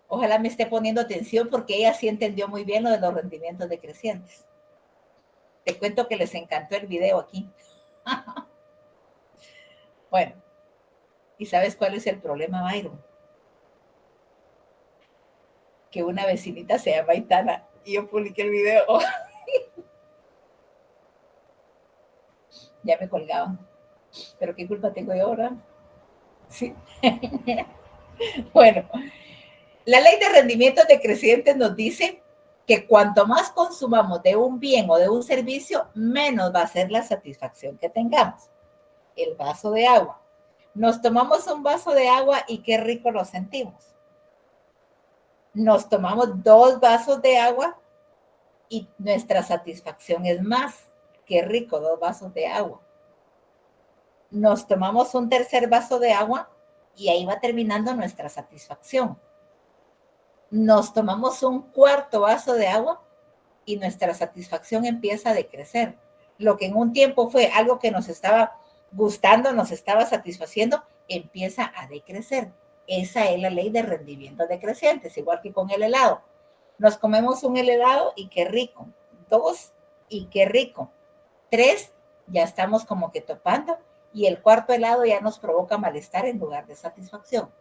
Ojalá me esté poniendo atención porque ella sí entendió muy bien lo de los rendimientos decrecientes. Te cuento que les encantó el video aquí. Bueno, ¿y sabes cuál es el problema, Byron? Que una vecinita se llama Aitana y yo publiqué el video. Ya me colgaban. Pero ¿qué culpa tengo yo ahora? Sí. Bueno, la ley de rendimientos decrecientes nos dice que cuanto más consumamos de un bien o de un servicio, menos va a ser la satisfacción que tengamos. El vaso de agua. Nos tomamos un vaso de agua y qué rico lo sentimos. Nos tomamos 2 vasos de agua y nuestra satisfacción es más. Qué rico, 2 vasos de agua. Nos tomamos un tercer vaso de agua y ahí va terminando nuestra satisfacción. Nos tomamos un cuarto vaso de agua y nuestra satisfacción empieza a decrecer. Lo que en un tiempo fue algo que nos estaba gustando, nos estaba satisfaciendo, empieza a decrecer. Esa es la ley de rendimientos decrecientes, igual que con el helado. Nos comemos un helado y qué rico. 2 y qué rico. 3, ya estamos como que topando. Y el cuarto helado ya nos provoca malestar en lugar de satisfacción.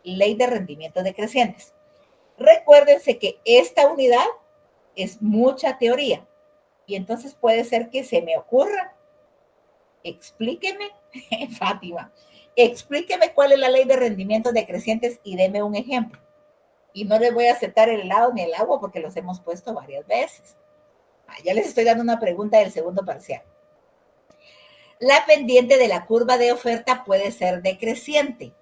Ley de rendimientos decrecientes. Recuérdense que esta unidad es mucha teoría. Y entonces puede ser que se me ocurra. Explíqueme, Fátima, explíqueme cuál es la ley de rendimientos decrecientes y deme un ejemplo. Y no les voy a aceptar el helado ni el agua porque los hemos puesto varias veces. Ya les estoy dando una pregunta del segundo parcial. La pendiente de la curva de oferta puede ser decreciente.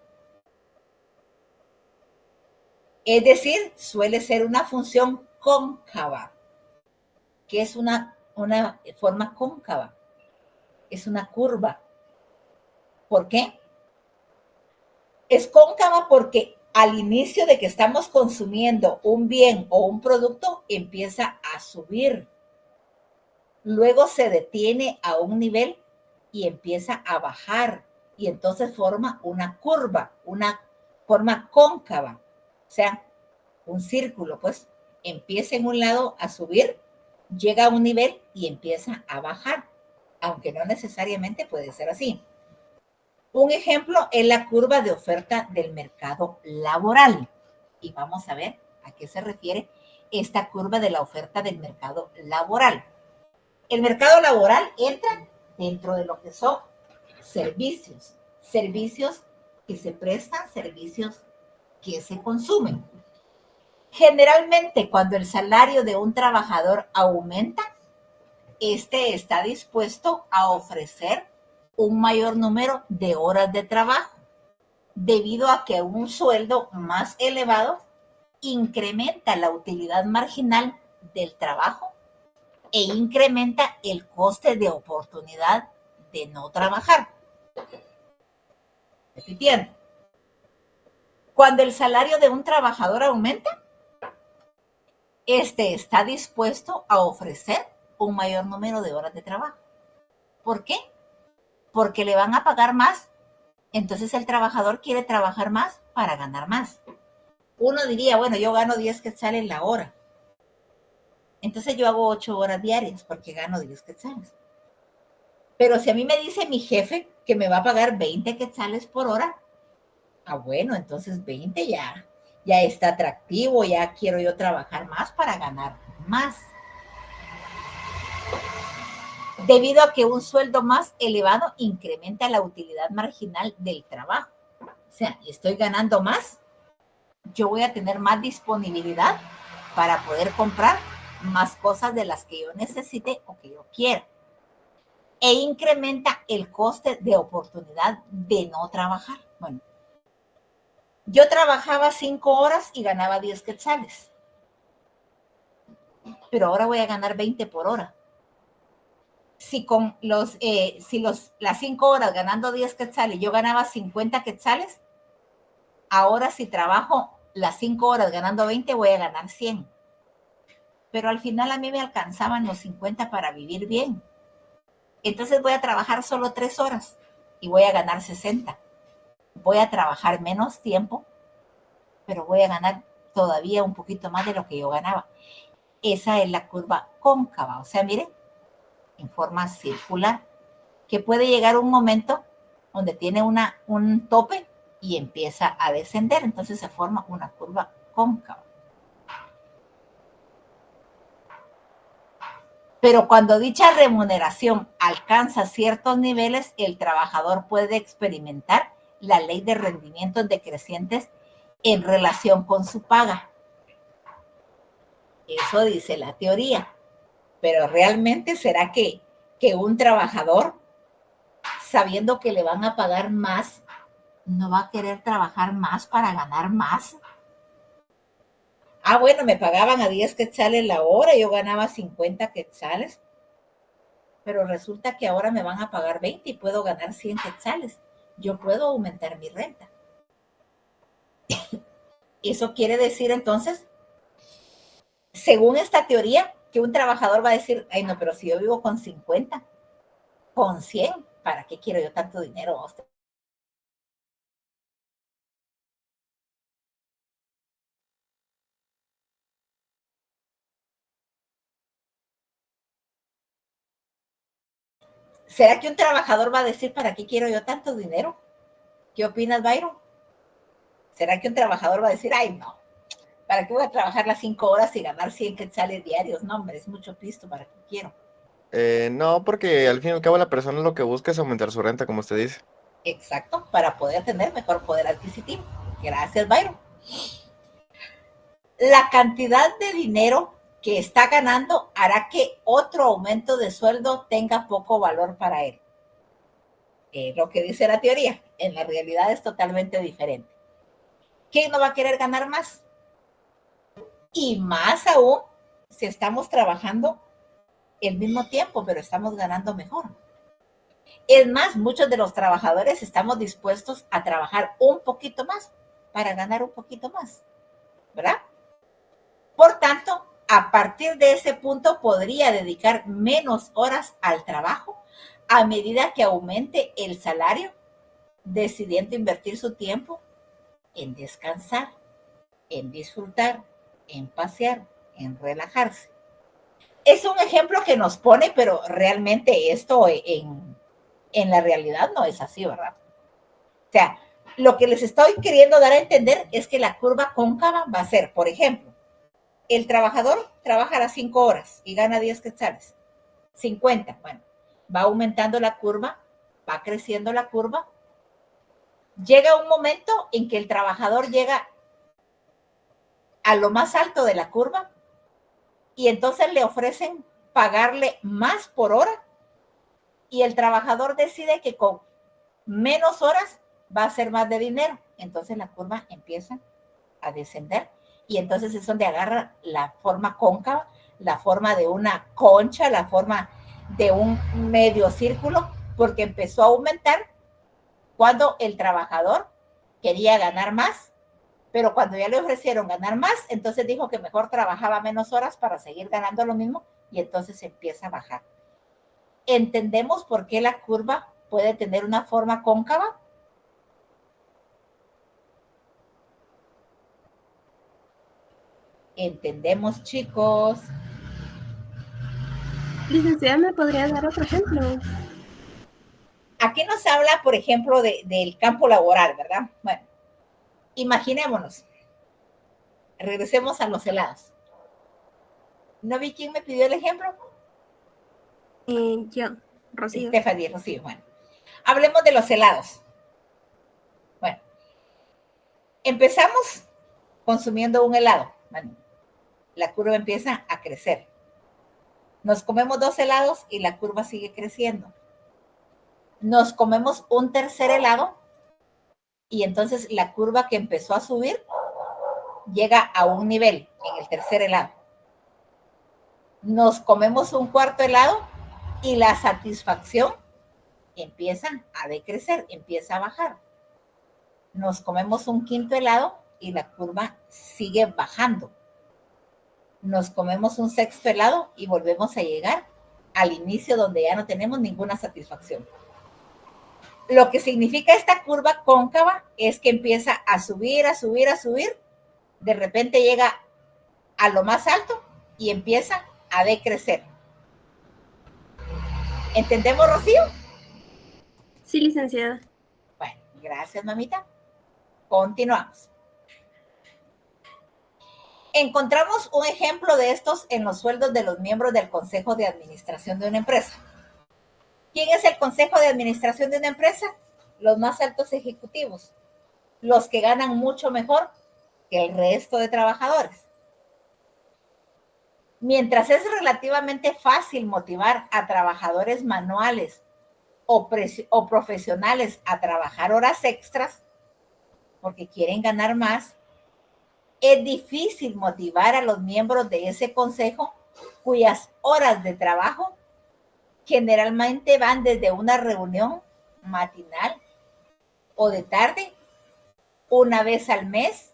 Es decir, suele ser una función cóncava. ¿Qué es una forma cóncava? Es una curva. ¿Por qué? Es cóncava porque al inicio de que estamos consumiendo un bien o un producto, empieza a subir. Luego se detiene a un nivel y empieza a bajar. Y entonces forma una curva, una forma cóncava. O sea, un círculo, pues empieza en un lado a subir, llega a un nivel y empieza a bajar. Aunque no necesariamente puede ser así. Un ejemplo es la curva de oferta del mercado laboral. Y vamos a ver a qué se refiere esta curva de la oferta del mercado laboral. El mercado laboral entra dentro de lo que son servicios, servicios que se prestan, servicios que se consumen. Generalmente, cuando el salario de un trabajador aumenta, este está dispuesto a ofrecer un mayor número de horas de trabajo, debido a que un sueldo más elevado incrementa la utilidad marginal del trabajo e incrementa el coste de oportunidad de no trabajar. Repitiendo, cuando el salario de un trabajador aumenta, este está dispuesto a ofrecer un mayor número de horas de trabajo. ¿Por qué? Porque le van a pagar más. Entonces el trabajador quiere trabajar más para ganar más. Uno diría, bueno, yo gano 10 quetzales la hora. Entonces yo hago 8 horas diarias porque gano 10 quetzales. Pero si a mí me dice mi jefe que me va a pagar 20 quetzales por hora, bueno, entonces 20 ya está atractivo, ya quiero yo trabajar más para ganar más. Debido a que un sueldo más elevado incrementa la utilidad marginal del trabajo. O sea, estoy ganando más, yo voy a tener más disponibilidad para poder comprar más cosas de las que yo necesite o que yo quiera. E incrementa el coste de oportunidad de no trabajar. Bueno, yo trabajaba 5 horas y ganaba 10 quetzales. Pero ahora voy a ganar 20 por hora. Si con las 5 horas ganando 10 quetzales yo ganaba 50 quetzales, ahora si trabajo las 5 horas ganando 20 voy a ganar 100. Pero al final a mí me alcanzaban los 50 para vivir bien. Entonces voy a trabajar solo 3 horas y voy a ganar 60. Voy a trabajar menos tiempo, pero voy a ganar todavía un poquito más de lo que yo ganaba. Esa es la curva cóncava. O sea, miren, en forma circular, que puede llegar un momento donde tiene un tope y empieza a descender. Entonces se forma una curva cóncava. Pero cuando dicha remuneración alcanza ciertos niveles, el trabajador puede experimentar la ley de rendimientos decrecientes en relación con su paga. Eso dice la teoría. Pero realmente será que un trabajador, sabiendo que le van a pagar más, no va a querer trabajar más para ganar más. Bueno, me pagaban a 10 quetzales la hora, yo ganaba 50 quetzales, pero resulta que ahora me van a pagar 20 y puedo ganar 100 quetzales. Yo puedo aumentar mi renta. Eso quiere decir entonces, según esta teoría, que un trabajador va a decir, ay no, pero si yo vivo con 50, con 100, ¿para qué quiero yo tanto dinero? ¿Será que un trabajador va a decir, ¿para qué quiero yo tanto dinero? ¿Qué opinas, Byron? ¿Será que un trabajador va a decir, ay no, ¿para qué voy a trabajar las 5 horas y ganar 100 quetzales diarios? No, hombre, es mucho pisto, ¿para qué quiero? No, porque al fin y al cabo la persona lo que busca es aumentar su renta, como usted dice. Exacto, para poder tener mejor poder adquisitivo. Gracias, Byron. La cantidad de dinero que está ganando hará que otro aumento de sueldo tenga poco valor para él. Lo que dice la teoría, en la realidad es totalmente diferente. ¿Quién no va a querer ganar más? Y más aún si estamos trabajando el mismo tiempo, pero estamos ganando mejor. Es más, muchos de los trabajadores estamos dispuestos a trabajar un poquito más para ganar un poquito más, ¿verdad? Por tanto, a partir de ese punto podría dedicar menos horas al trabajo a medida que aumente el salario, decidiendo invertir su tiempo en descansar, en disfrutar, en pasear, en relajarse. Es un ejemplo que nos pone, pero realmente esto en la realidad no es así, ¿verdad? O sea, lo que les estoy queriendo dar a entender es que la curva cóncava va a ser, por ejemplo, el trabajador trabaja las 5 horas y gana 10 quetzales. 50, bueno, va aumentando la curva, va creciendo la curva. Llega un momento en que el trabajador llega a lo más alto de la curva y entonces le ofrecen pagarle más por hora y el trabajador decide que con menos horas va a hacer más de dinero. Entonces la curva empieza a descender y entonces es donde agarra la forma cóncava, la forma de una concha, la forma de un medio círculo, porque empezó a aumentar cuando el trabajador quería ganar más, pero cuando ya le ofrecieron ganar más, entonces dijo que mejor trabajaba menos horas para seguir ganando lo mismo y entonces empieza a bajar. ¿Entendemos por qué la curva puede tener una forma cóncava? ¿Entendemos, chicos? Licenciada, ¿me podría dar otro ejemplo? Aquí nos habla, por ejemplo, del campo laboral, ¿verdad? Bueno, imaginémonos. Regresemos a los helados. ¿No vi quién me pidió el ejemplo? Yo, Rocío. Stephanie, Rocío, bueno. Hablemos de los helados. Bueno, empezamos consumiendo un helado. Bueno, la curva empieza a crecer. Nos comemos 2 helados y la curva sigue creciendo. Nos comemos un tercer helado y entonces la curva que empezó a subir llega a un nivel en el tercer helado. Nos comemos un cuarto helado y la satisfacción empieza a decrecer, empieza a bajar. Nos comemos un quinto helado y la curva sigue bajando. Nos comemos un sexto helado y volvemos a llegar al inicio donde ya no tenemos ninguna satisfacción. Lo que significa esta curva cóncava es que empieza a subir, a subir, a subir. De repente llega a lo más alto y empieza a decrecer. ¿Entendemos, Rocío? Sí, licenciada. Bueno, gracias, mamita. Continuamos. Encontramos un ejemplo de estos en los sueldos de los miembros del Consejo de Administración de una empresa. ¿Quién es el Consejo de Administración de una empresa? Los más altos ejecutivos, los que ganan mucho mejor que el resto de trabajadores. Mientras es relativamente fácil motivar a trabajadores manuales o profesionales a trabajar horas extras porque quieren ganar más, es difícil motivar a los miembros de ese consejo cuyas horas de trabajo generalmente van desde una reunión matinal o de tarde, una vez al mes,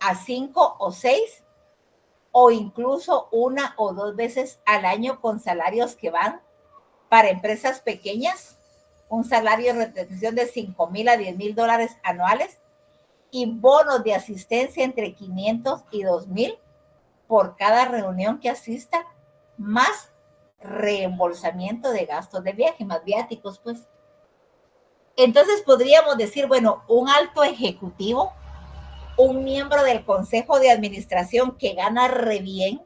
a 5 o 6, o incluso 1 o 2 veces al año con salarios que van para empresas pequeñas, un salario de retención de $5,000 a $10,000 anuales y bonos de asistencia entre 500 y 2,000 por cada reunión que asista, más reembolsamiento de gastos de viaje, más viáticos, pues. Entonces podríamos decir, bueno, un alto ejecutivo, un miembro del consejo de administración que gana re bien,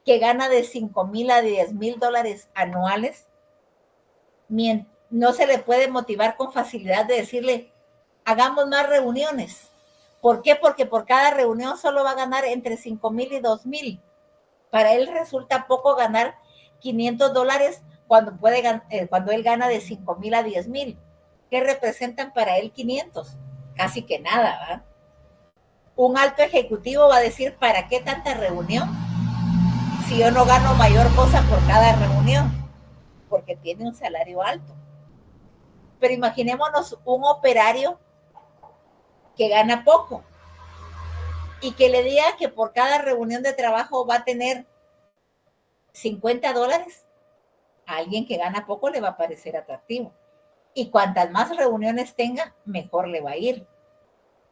que gana de $5,000 a $10,000 anuales, no se le puede motivar con facilidad de decirle, hagamos más reuniones. ¿Por qué? Porque por cada reunión solo va a ganar entre $5,000 y $2,000. Para él resulta poco ganar $500 cuando él gana de 5,000 a 10,000. ¿Qué representan para él 500? Casi que nada, ¿verdad? Un alto ejecutivo va a decir, ¿para qué tanta reunión? Si yo no gano mayor cosa por cada reunión, porque tiene un salario alto. Pero imaginémonos un operario que gana poco y que le diga que por cada reunión de trabajo va a tener $50. A alguien que gana poco le va a parecer atractivo. Y cuantas más reuniones tenga, mejor le va a ir.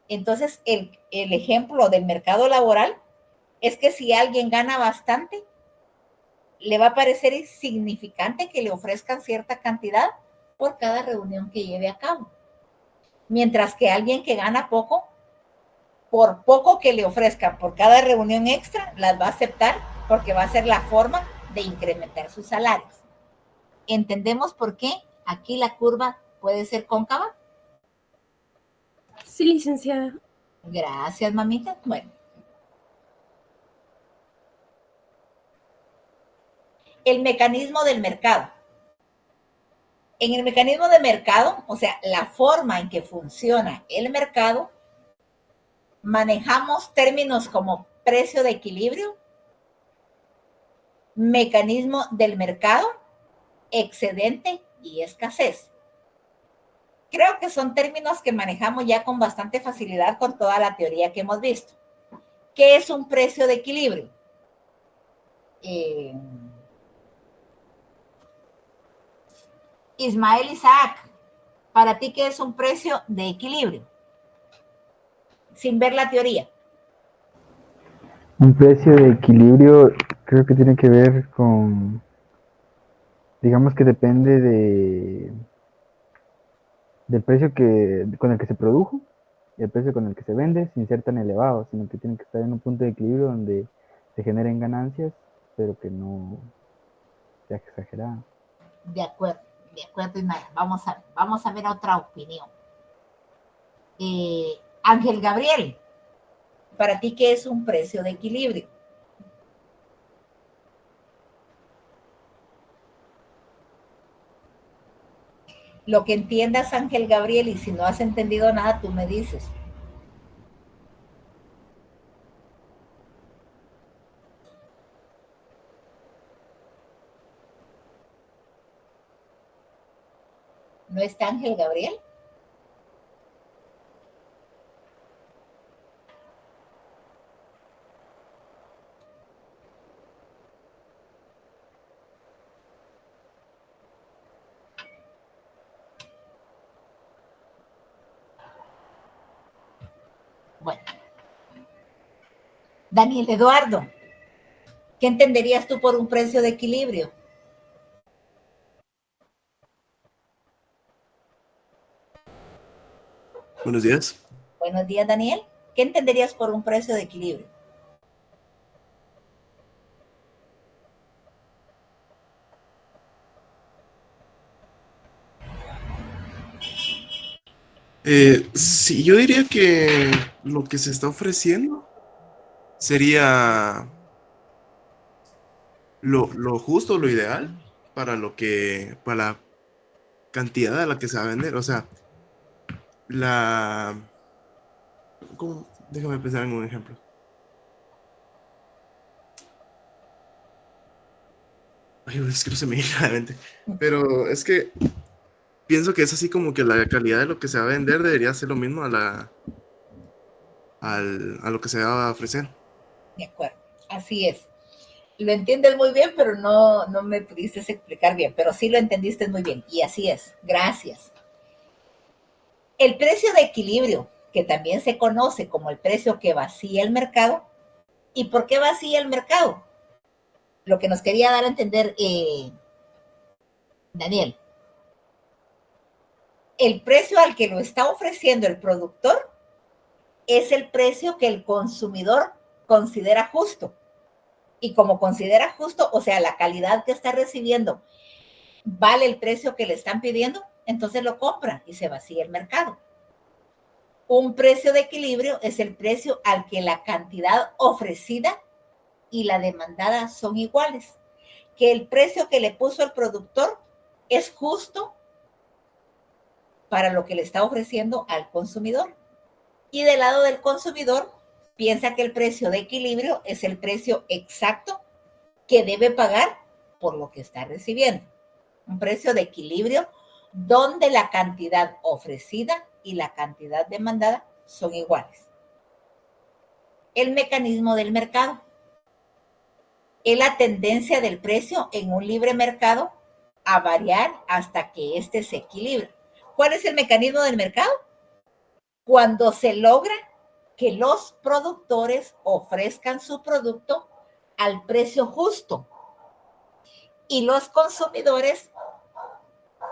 Entonces, el ejemplo del mercado laboral es que si alguien gana bastante, le va a parecer insignificante que le ofrezcan cierta cantidad por cada reunión que lleve a cabo. Mientras que alguien que gana poco por poco que le ofrezcan por cada reunión extra, las va a aceptar porque va a ser la forma de incrementar sus salarios. ¿Entendemos por qué aquí la curva puede ser cóncava? Sí, licenciada. Gracias, mamita. Bueno. El mecanismo del mercado. En el mecanismo de mercado, o sea, la forma en que funciona el mercado, manejamos términos como precio de equilibrio, mecanismo del mercado, excedente y escasez. Creo que son términos que manejamos ya con bastante facilidad con toda la teoría que hemos visto. ¿Qué es un precio de equilibrio? Ismael Isaac, ¿para ti qué es un precio de equilibrio? Sin ver la teoría. Un precio de equilibrio creo que tiene que ver con, digamos que depende del precio con el que se produjo y el precio con el que se vende, sin ser tan elevado, sino que tiene que estar en un punto de equilibrio donde se generen ganancias, pero que no sea exagerado. De acuerdo, Ismael. Vamos a ver otra opinión. Ángel Gabriel, ¿para ti qué es un precio de equilibrio? Lo que entiendas, Ángel Gabriel, y si no has entendido nada, tú me dices. ¿No está Ángel Gabriel? Bueno. Daniel Eduardo, ¿qué entenderías tú por un precio de equilibrio? Buenos días. Buenos días, Daniel. ¿Qué entenderías por un precio de equilibrio? Sí, yo diría que lo que se está ofreciendo sería lo justo, lo ideal para para la cantidad a la que se va a vender. O sea, déjame pensar en un ejemplo. Ay, es que no se me viene a la mente. Pero es que pienso que es así como que la calidad de lo que se va a vender debería ser lo mismo a lo que se va a ofrecer. De acuerdo, así es. Lo entiendes muy bien, pero no me pudiste explicar bien, pero sí lo entendiste muy bien, y así es. Gracias. El precio de equilibrio, que también se conoce como el precio que vacía el mercado. ¿Y por qué vacía el mercado? Lo que nos quería dar a entender Daniel. El precio al que lo está ofreciendo el productor es el precio que el consumidor considera justo. Y como considera justo, o sea, la calidad que está recibiendo vale el precio que le están pidiendo, entonces lo compra y se vacía el mercado. Un precio de equilibrio es el precio al que la cantidad ofrecida y la demandada son iguales. Que el precio que le puso el productor es justo para lo que le está ofreciendo al consumidor. Y del lado del consumidor, piensa que el precio de equilibrio es el precio exacto que debe pagar por lo que está recibiendo. Un precio de equilibrio donde la cantidad ofrecida y la cantidad demandada son iguales. El mecanismo del mercado es la tendencia del precio en un libre mercado a variar hasta que éste se equilibre. ¿Cuál es el mecanismo del mercado? Cuando se logra que los productores ofrezcan su producto al precio justo y los consumidores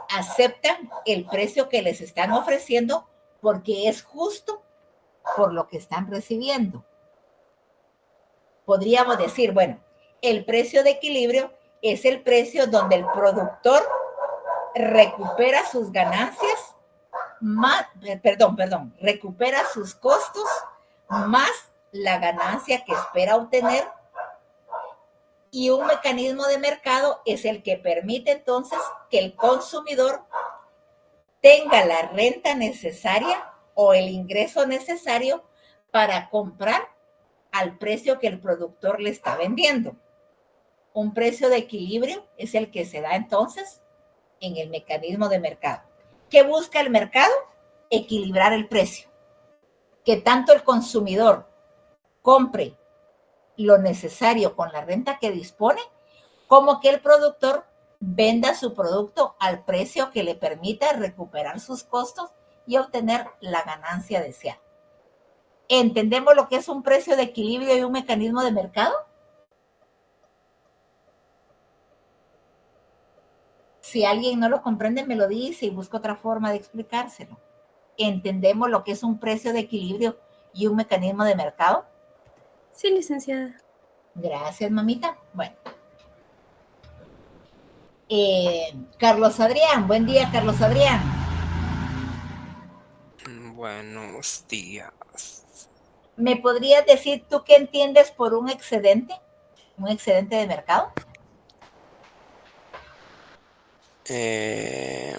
aceptan el precio que les están ofreciendo porque es justo por lo que están recibiendo. Podríamos decir, bueno, el precio de equilibrio es el precio donde el productor recupera sus ganancias recupera sus costos más la ganancia que espera obtener, y un mecanismo de mercado es el que permite entonces que el consumidor tenga la renta necesaria o el ingreso necesario para comprar al precio que el productor le está vendiendo. Un precio de equilibrio es el que se da entonces en el mecanismo de mercado. ¿Qué busca el mercado? Equilibrar el precio. Que tanto el consumidor compre lo necesario con la renta que dispone, como que el productor venda su producto al precio que le permita recuperar sus costos y obtener la ganancia deseada. ¿Entendemos lo que es un precio de equilibrio y un mecanismo de mercado? Si alguien no lo comprende, me lo dice y busco otra forma de explicárselo. ¿Entendemos lo que es un precio de equilibrio y un mecanismo de mercado? Sí, licenciada. Gracias, mamita. Bueno. Carlos Adrián, buen día, Carlos Adrián. Buenos días. ¿Me podrías decir tú qué entiendes por un excedente? ¿Un excedente de mercado? Que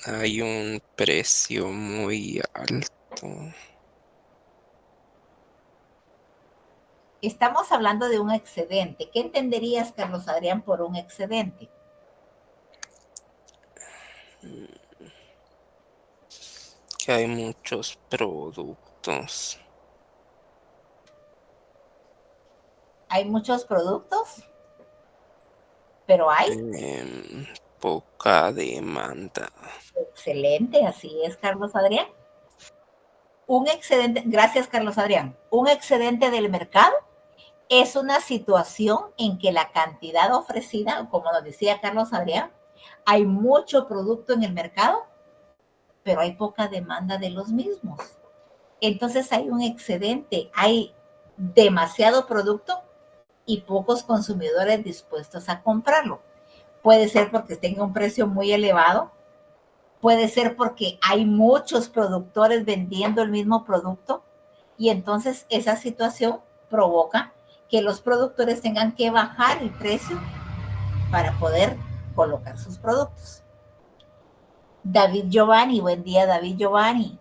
hay un precio muy alto. Estamos hablando de un excedente. ¿Qué entenderías, Carlos Adrián, por un excedente? Que hay muchos productos. ¿Hay muchos productos? ¿Pero hay? Poca demanda. Excelente, así es, Carlos Adrián. Un excedente, gracias, Carlos Adrián. Un excedente del mercado es una situación en que la cantidad ofrecida, como nos decía Carlos Adrián, hay mucho producto en el mercado, pero hay poca demanda de los mismos. Entonces hay un excedente, hay demasiado producto y pocos consumidores dispuestos a comprarlo. Puede ser porque tenga un precio muy elevado, puede ser porque hay muchos productores vendiendo el mismo producto, y entonces esa situación provoca que los productores tengan que bajar el precio para poder colocar sus productos. David Giovanni, buen día, David Giovanni.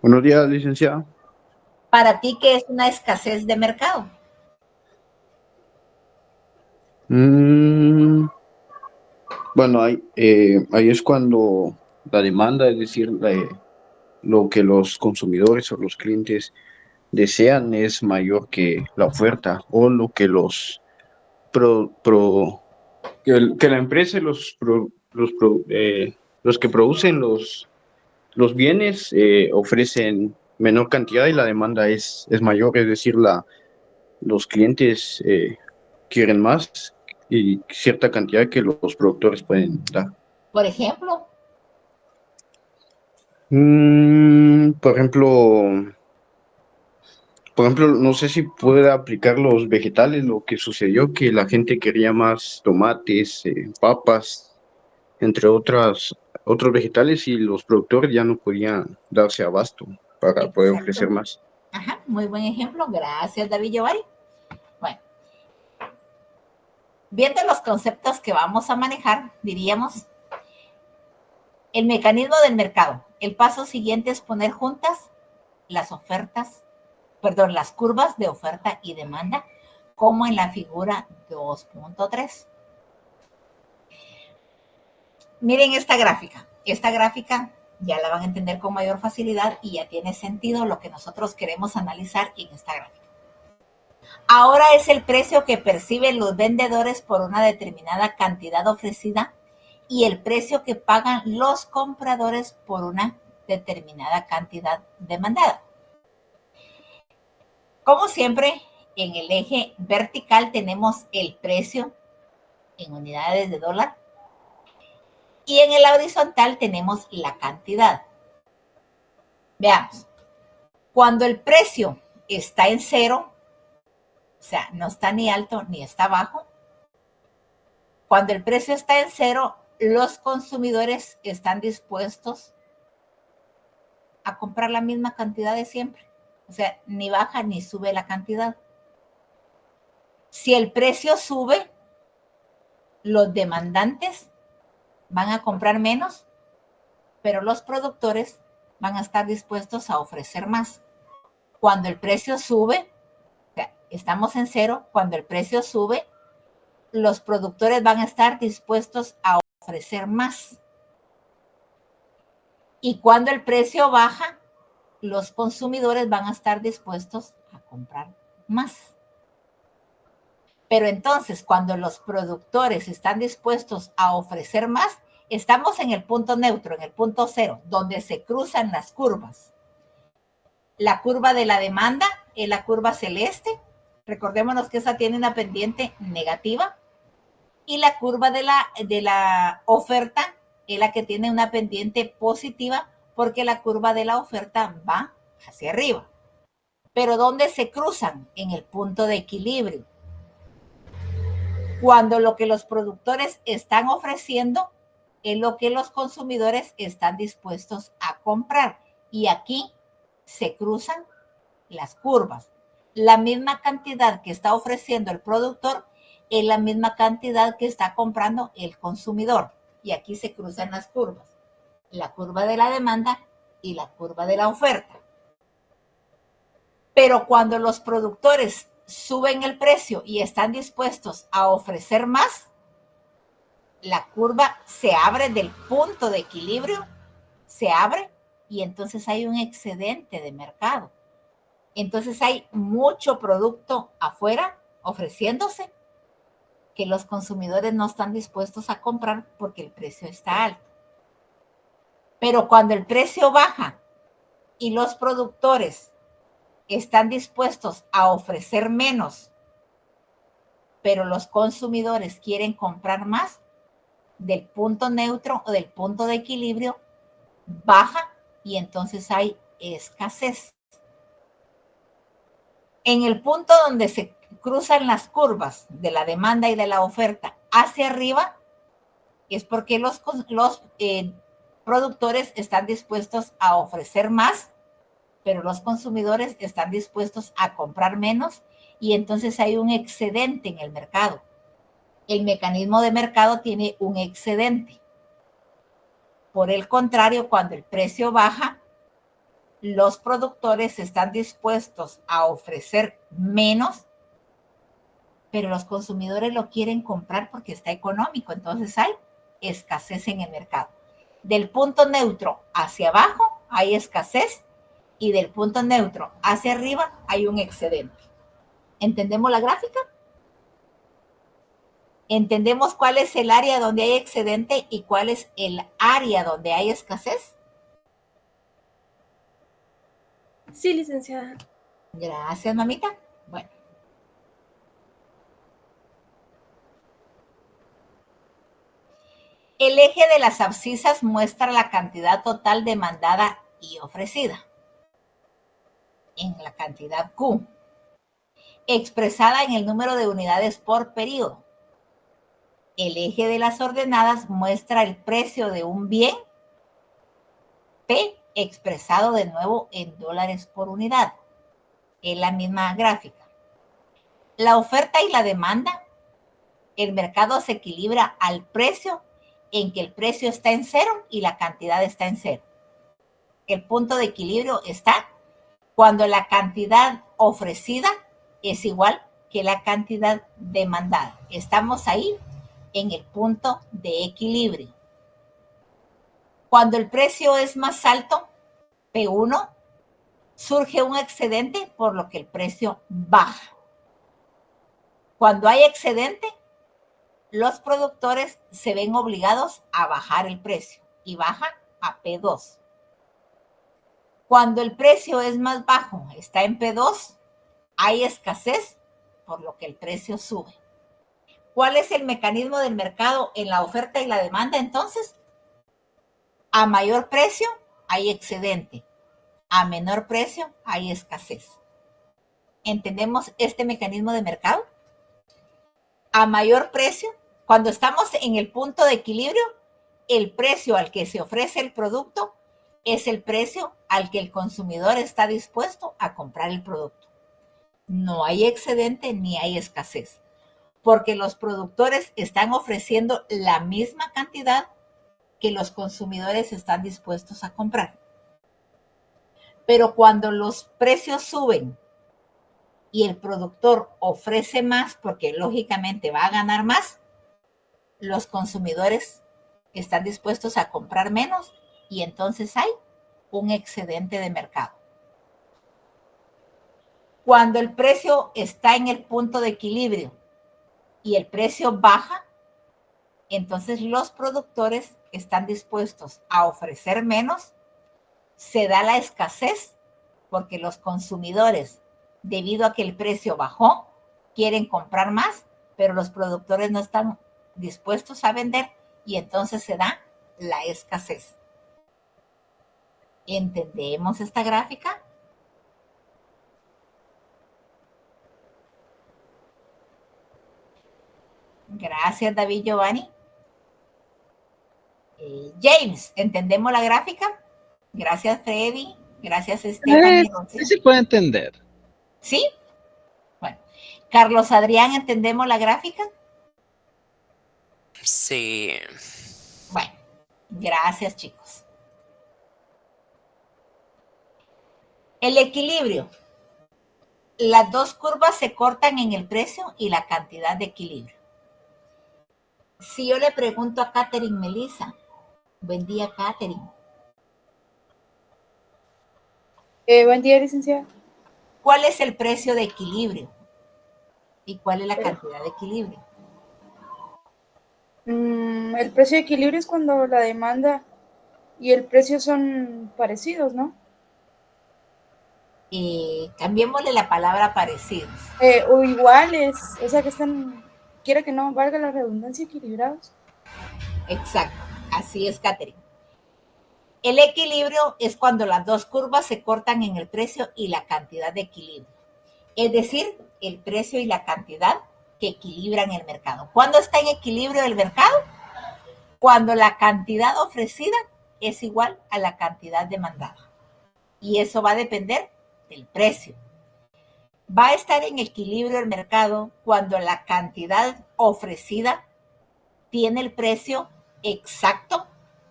Buenos días, licenciada. ¿Para ti qué es una escasez de mercado? Bueno, ahí es cuando la demanda, es decir, lo que los consumidores o los clientes desean es mayor que la oferta, o lo que que la empresa y los que producen los bienes ofrecen menor cantidad y la demanda es mayor, es decir, los clientes quieren más y cierta cantidad que los productores pueden dar. Por ejemplo. Por ejemplo, no sé si puede aplicar los vegetales, lo que sucedió, que la gente quería más tomates, papas, entre otros vegetales, y los productores ya no podían darse abasto para poder ofrecer más. Ajá, muy buen ejemplo. Gracias, David Giovanni. Bueno, viendo los conceptos que vamos a manejar, diríamos, el mecanismo del mercado. El paso siguiente es poner juntas las curvas de oferta y demanda, como en la figura 2.3. Miren esta gráfica. Esta gráfica ya la van a entender con mayor facilidad y ya tiene sentido lo que nosotros queremos analizar en esta gráfica. Ahora es el precio que perciben los vendedores por una determinada cantidad ofrecida y el precio que pagan los compradores por una determinada cantidad demandada. Como siempre, en el eje vertical tenemos el precio en unidades de dólar Y en el horizontal tenemos la cantidad. Veamos. Cuando el precio está en cero, o sea, no está ni alto ni está bajo, cuando el precio está en cero, los consumidores están dispuestos a comprar la misma cantidad de siempre. O sea, ni baja ni sube la cantidad. Si el precio sube, los demandantes van a comprar menos, pero los productores van a estar dispuestos a ofrecer más. Cuando el precio sube, o sea, estamos en cero, cuando el precio sube, los productores van a estar dispuestos a ofrecer más. Y cuando el precio baja, los consumidores van a estar dispuestos a comprar más. Pero entonces, cuando los productores están dispuestos a ofrecer más, estamos en el punto neutro, en el punto cero, donde se cruzan las curvas. La curva de la demanda es la curva celeste. Recordémonos que esa tiene una pendiente negativa. Y la curva de la oferta es la que tiene una pendiente positiva, porque la curva de la oferta va hacia arriba. Pero ¿dónde se cruzan? En el punto de equilibrio. Cuando lo que los productores están ofreciendo es lo que los consumidores están dispuestos a comprar. Y aquí se cruzan las curvas. La misma cantidad que está ofreciendo el productor es la misma cantidad que está comprando el consumidor. Y aquí se cruzan las curvas. La curva de la demanda y la curva de la oferta. Pero cuando los productores suben el precio y están dispuestos a ofrecer más, la curva se abre del punto de equilibrio, se abre y entonces hay un excedente de mercado. Entonces hay mucho producto afuera ofreciéndose que los consumidores no están dispuestos a comprar porque el precio está alto. Pero cuando el precio baja y los productores están dispuestos a ofrecer menos, pero los consumidores quieren comprar más, del punto neutro o del punto de equilibrio baja y entonces hay escasez. En el punto donde se cruzan las curvas de la demanda y de la oferta hacia arriba, es porque los productores están dispuestos a ofrecer más, pero los consumidores están dispuestos a comprar menos y entonces hay un excedente en el mercado. El mecanismo de mercado tiene un excedente. Por el contrario, cuando el precio baja, los productores están dispuestos a ofrecer menos, pero los consumidores lo quieren comprar porque está económico. Entonces hay escasez en el mercado. Del punto neutro hacia abajo hay escasez y del punto neutro hacia arriba hay un excedente. ¿Entendemos la gráfica? ¿Entendemos cuál es el área donde hay excedente y cuál es el área donde hay escasez? Sí, licenciada. Gracias, mamita. Bueno. El eje de las abscisas muestra la cantidad total demandada y ofrecida en la cantidad Q, expresada en el número de unidades por periodo. El eje de las ordenadas muestra el precio de un bien, P, expresado de nuevo en dólares por unidad. Es la misma gráfica. La oferta y la demanda, el mercado se equilibra al precio en que el precio está en cero y la cantidad está en cero. El punto de equilibrio está cuando la cantidad ofrecida es igual que la cantidad demandada. Estamos ahí en el punto de equilibrio. Cuando el precio es más alto, P1, surge un excedente por lo que el precio baja. Cuando hay excedente, los productores se ven obligados a bajar el precio y baja a P2. Cuando el precio es más bajo, está en P2, hay escasez, por lo que el precio sube. ¿Cuál es el mecanismo del mercado en la oferta y la demanda entonces? A mayor precio hay excedente, a menor precio hay escasez. ¿Entendemos este mecanismo de mercado? A mayor precio, cuando estamos en el punto de equilibrio, el precio al que se ofrece el producto es el precio al que el consumidor está dispuesto a comprar el producto. No hay excedente ni hay escasez, porque los productores están ofreciendo la misma cantidad que los consumidores están dispuestos a comprar. Pero cuando los precios suben y el productor ofrece más, porque lógicamente va a ganar más, los consumidores están dispuestos a comprar menos y entonces hay un excedente de mercado. Cuando el precio está en el punto de equilibrio y el precio baja, entonces los productores están dispuestos a ofrecer menos, se da la escasez porque los consumidores, debido a que el precio bajó, quieren comprar más, pero los productores no están dispuestos a vender y entonces se da la escasez. ¿Entendemos esta gráfica? Gracias, David Giovanni. James, ¿entendemos la gráfica? Gracias, Freddy. Gracias, Stephanie. Sí se puede entender. ¿Sí? Bueno. Carlos Adrián, ¿entendemos la gráfica? Sí. Bueno, gracias, chicos. El equilibrio. Las dos curvas se cortan en el precio y la cantidad de equilibrio. Si yo le pregunto a Catherine Melissa, buen día, Catherine. Buen día, licenciada. ¿Cuál es el precio de equilibrio? ¿Y cuál es la cantidad de equilibrio? El precio de equilibrio es cuando la demanda y el precio son parecidos, ¿no? Cambiémosle la palabra parecidos. O iguales, o sea que están, quiera que no valga la redundancia, equilibrados. Exacto, así es, Catherine. El equilibrio es cuando las dos curvas se cortan en el precio y la cantidad de equilibrio. Es decir, el precio y la cantidad que equilibran el mercado. ¿Cuándo está en equilibrio el mercado? Cuando la cantidad ofrecida es igual a la cantidad demandada. Y eso va a depender del precio. Va a estar en equilibrio el mercado cuando la cantidad ofrecida tiene el precio exacto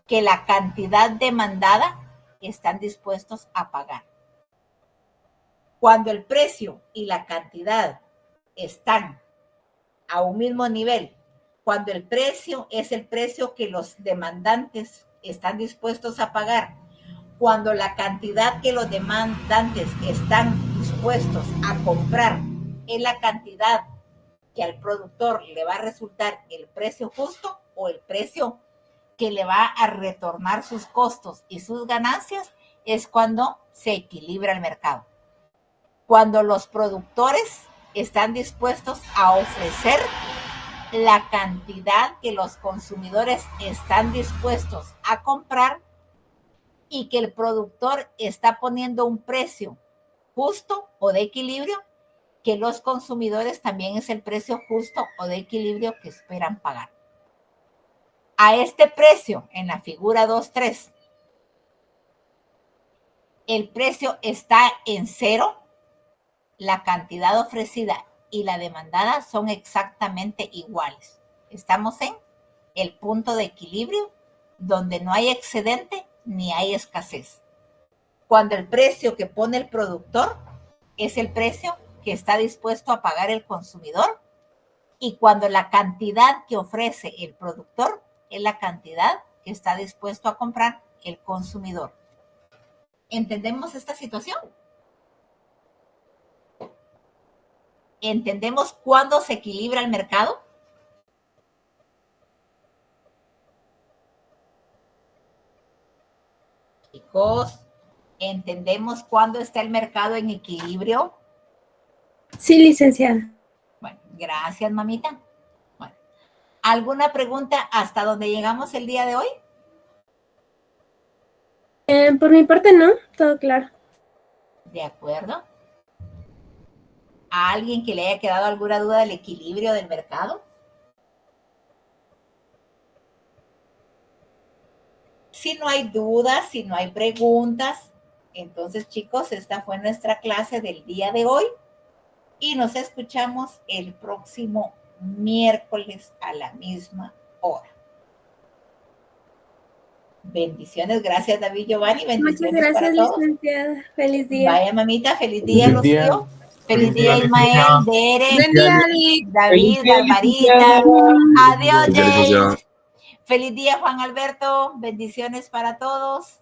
que la cantidad demandada están dispuestos a pagar. Cuando el precio y la cantidad están a un mismo nivel, cuando el precio es el precio que los demandantes están dispuestos a pagar, cuando la cantidad que los demandantes están dispuestos a comprar es la cantidad que al productor le va a resultar el precio justo o el precio que le va a retornar sus costos y sus ganancias, es cuando se equilibra el mercado. Cuando los productores están dispuestos a ofrecer la cantidad que los consumidores están dispuestos a comprar y que el productor está poniendo un precio justo o de equilibrio, que los consumidores también es el precio justo o de equilibrio que esperan pagar. A este precio, en la figura 2.3, el precio está en cero, la cantidad ofrecida y la demandada son exactamente iguales. Estamos en el punto de equilibrio donde no hay excedente ni hay escasez. Cuando el precio que pone el productor es el precio que está dispuesto a pagar el consumidor y cuando la cantidad que ofrece el productor es la cantidad que está dispuesto a comprar el consumidor. ¿Entendemos esta situación? ¿Entendemos cuándo se equilibra el mercado? Chicos, ¿entendemos cuándo está el mercado en equilibrio? Sí, licenciada. Bueno, gracias, mamita. Bueno, ¿alguna pregunta hasta donde llegamos el día de hoy? Por mi parte no, todo claro. ¿De acuerdo? ¿A alguien que le haya quedado alguna duda del equilibrio del mercado? Si no hay dudas, si no hay preguntas, entonces chicos, esta fue nuestra clase del día de hoy y nos escuchamos el próximo miércoles a la misma hora. Bendiciones, gracias David Giovanni, bendiciones. Muchas gracias, para todos. licenciada. Feliz día. Vaya mamita, feliz día, Feliz día. Rocío. Feliz día, Ismael, Derek, Buen día, David, Barbarita. Adiós, Jay. Feliz día, Juan Alberto. Bendiciones para todos.